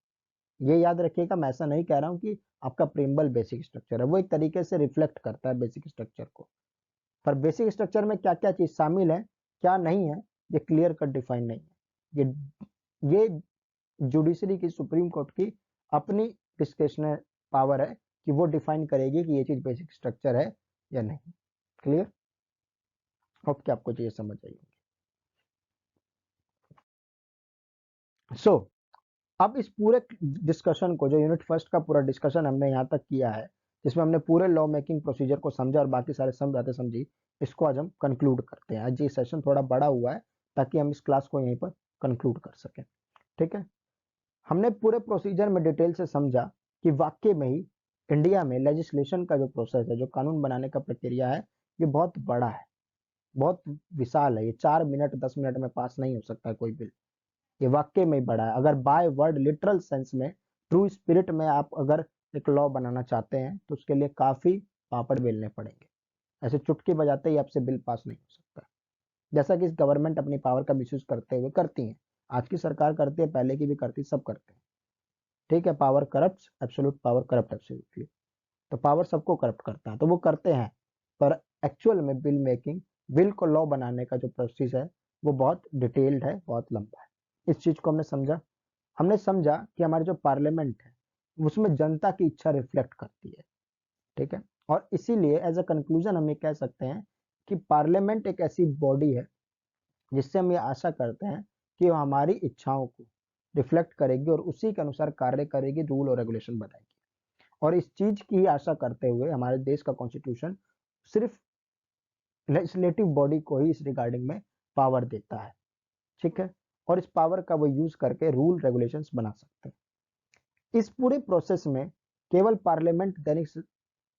ये याद रखिएगा, मैं ऐसा नहीं कह रहा हूं कि आपका प्रियम्बल बेसिक स्ट्रक्चर है, वो एक तरीके से रिफ्लेक्ट करता है बेसिक स्ट्रक्चर को, पर बेसिक स्ट्रक्चर में क्या क्या चीज शामिल है, क्या नहीं है, ये क्लियर कट डिफाइन नहीं है। ये जुडिशरी की, सुप्रीम कोर्ट की अपनी डिस्क्रिशनल पावर है कि वो डिफाइन करेगी कि ये चीज बेसिक स्ट्रक्चर है या नहीं। क्लियर? होप कि आपको चीजें समझ आई। सो अब इस पूरे डिस्कशन को, जो यूनिट फर्स्ट का पूरा डिस्कशन हमने यहाँ तक किया है, जिसमें हमने पूरे लॉ मेकिंग प्रोसीजर को समझा और बाकी सारे समझाते समझी, इसको आज हम कंक्लूड करते हैं। आज ये सेशन थोड़ा बड़ा हुआ है ताकि हम इस क्लास को यहीं पर कंक्लूड कर सकें। ठीक है, हमने पूरे प्रोसीजर में डिटेल से समझा कि वाकई में ही इंडिया में लेजिस्लेशन का जो प्रोसेस है, जो कानून बनाने का प्रक्रिया है, ये बहुत बड़ा है, बहुत विशाल है। ये 4 मिनट 10 मिनट में पास नहीं हो सकता कोई बिल। ये वाकई में बड़ा है। अगर बाय वर्ड लिटरल सेंस में, ट्रू स्पिरिट में आप अगर एक लॉ बनाना चाहते हैं तो उसके लिए काफी पापड़ बेलने पड़ेंगे। ऐसे चुटकी बजाते ही आपसे बिल पास नहीं हो सकता। जैसा कि इस गवर्नमेंट अपनी पावर का मिसयूज करते हुए करती है, आज की सरकार करती है, पहले की भी करती, सब करते हैं। ठीक है, power corrupt, absolute power corrupt absolutely. तो पावर सबको करप्ट करता है, तो वो करते हैं। पर एक्चुअल में बिल मेकिंग, बिल को लॉ बनाने का जो प्रोसेस है, वो बहुत डिटेल्ड है, बहुत लंबा है। इस चीज को हमने समझा। हमने समझा कि हमारे जो पार्लियामेंट है, उसमें जनता की इच्छा रिफ्लेक्ट करती है। ठीक है, और इसीलिए एज अ कंक्लूजन हम ये कह सकते हैं कि पार्लियामेंट एक ऐसी बॉडी है जिससे हम ये आशा करते हैं कि वो हमारी इच्छाओं को रिफ्लेक्ट करेगी और उसी के अनुसार कार्य करेगी, रूल और रेगुलेशन बनाएगी। और इस चीज की आशा करते हुए हमारे देश का कॉन्स्टिट्यूशन सिर्फ लेजिस्लेटिव बॉडी को ही इस रिगार्डिंग में पावर देता है। ठीक है, और इस पावर का वो यूज करके रूल रेगुलेशंस बना सकते हैं। इस पूरे प्रोसेस में केवल पार्लियामेंट दैनिक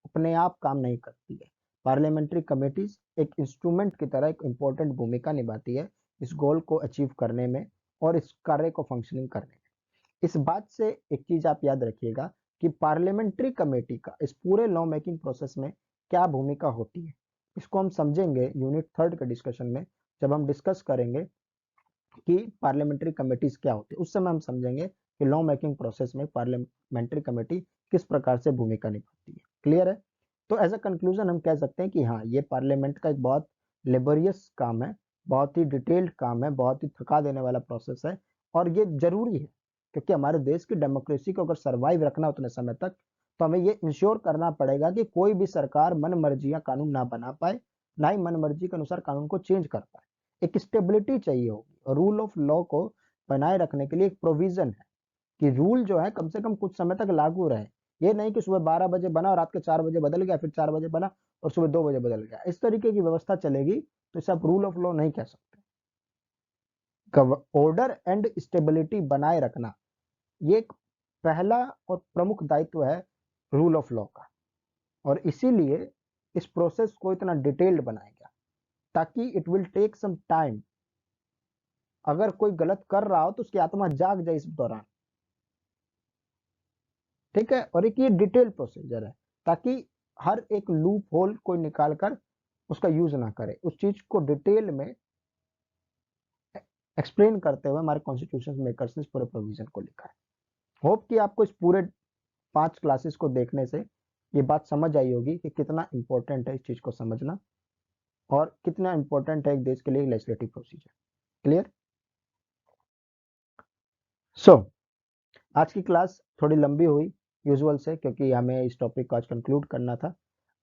अपने आप काम नहीं करती है। पार्लियामेंट्री कमेटीज एक इंस्ट्रूमेंट की तरह एक इंपॉर्टेंट भूमिका निभाती है इस गोल को अचीव करने में और इस कार्य को फंक्शनिंग करने में। इस बात से एक चीज आप याद रखिएगा कि पार्लियामेंट्री कमेटी का इस पूरे लॉ मेकिंग प्रोसेस में क्या भूमिका होती है। इसको हम समझेंगे यूनिट थर्ड के डिस्कशन में, जब हम डिस्कस करेंगे कि पार्लियामेंट्री कमेटीज क्या होती है। उस समय हम समझेंगे कि लॉ मेकिंग प्रोसेस में पार्लियामेंट्री कमेटी किस प्रकार से भूमिका निभाती है। क्लियर है? तो एज अ कंक्लूजन हम कह सकते हैं कि हाँ, ये पार्लियामेंट का एक बहुत लेबोरियस काम है, बहुत ही डिटेल्ड काम है, बहुत ही थका देने वाला प्रोसेस है, और ये जरूरी है क्योंकि हमारे देश की डेमोक्रेसी को अगर सर्वाइव रखना उतने समय तक, तो हमें ये इंश्योर करना पड़ेगा कि कोई भी सरकार मन मर्जियां कानून ना बना पाए, ना ही मन मर्जी के अनुसार कानून को चेंज कर पाए। एक स्टेबिलिटी चाहिए होगी, और रूल ऑफ लॉ को बनाए रखने के लिए एक प्रोविजन है कि रूल जो है कम से कम कुछ समय तक लागू रहे। ये नहीं कि सुबह 12 बजे बना और रात के 4 बजे बदल गया, फिर 4 बजे बना और सुबह 2 बजे बदल गया। इस तरीके की व्यवस्था चलेगी तो इसे आप रूल ऑफ लॉ नहीं कह सकते। ऑर्डर एंड स्टेबिलिटी बनाए रखना, ये एक पहला और प्रमुख दायित्व है रूल ऑफ लॉ का, और इसीलिए इस प्रोसेस को इतना डिटेल्ड बनाया गया ताकि it will take some time. अगर कोई गलत कर रहा हो तो उसकी आत्मा जाग जाए इस दौरान। ठीक है, और एक ये डिटेल प्रोसीजर है ताकि हर एक लूप होल को निकाल कर उसका यूज ना करे। उस चीज को डिटेल में एक्सप्लेन करते हुए हमारे कॉन्स्टिट्यूशन मेकर्स ने इस पूरे प्रोविजन को लिखा है। होप कि आपको इस पूरे 5 क्लासेस को देखने से ये बात समझ आई होगी कि कितना इंपॉर्टेंट है इस चीज को समझना और कितना इंपॉर्टेंट है एक देश के लिए लेजिस्लेटिव प्रोसीजर। क्लियर? सो आज की क्लास थोड़ी लंबी हुई यूजुअल से, क्योंकि हमें इस टॉपिक को आज कंक्लूड करना था।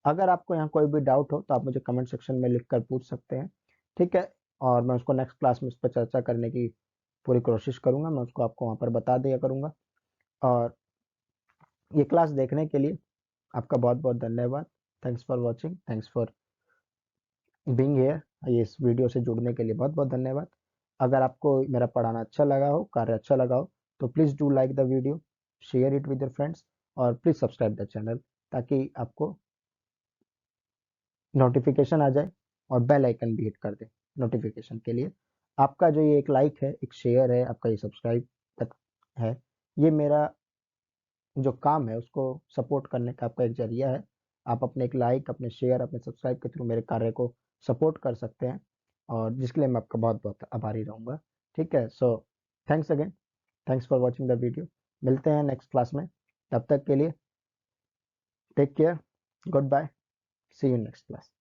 अगर आपको यहाँ कोई भी डाउट हो तो आप मुझे कमेंट सेक्शन में लिख कर पूछ सकते हैं। ठीक है, और मैं उसको नेक्स्ट क्लास में उस पर चर्चा करने की पूरी कोशिश करूंगा। मैं उसको आपको वहाँ पर बता दिया करूंगा। और ये क्लास देखने के लिए आपका बहुत बहुत धन्यवाद। Thanks for watching, thanks for being here. ये इस वीडियो से जुड़ने के लिए बहुत बहुत धन्यवाद। अगर आपको मेरा पढ़ाना अच्छा लगा हो, कार्य अच्छा लगा हो, तो please do like the video, share it with your friends, और प्लीज़ सब्सक्राइब द चैनल ताकि आपको नोटिफिकेशन आ जाए, और बेल आइकन भी हिट कर दें नोटिफिकेशन के लिए। आपका जो ये एक लाइक है, एक शेयर है, आपका ये सब्सक्राइब तक है, ये मेरा जो काम है उसको सपोर्ट करने का आपका एक जरिया है। आप अपने एक लाइक, अपने शेयर, अपने सब्सक्राइब के थ्रू मेरे कार्य को सपोर्ट कर सकते हैं, और जिसके लिए मैं आपका बहुत बहुत आभारी रहूँगा। ठीक है, so thanks again, thanks for watching the video. मिलते हैं नेक्स्ट क्लास में, तब तक के लिए take care, goodbye, see you next class.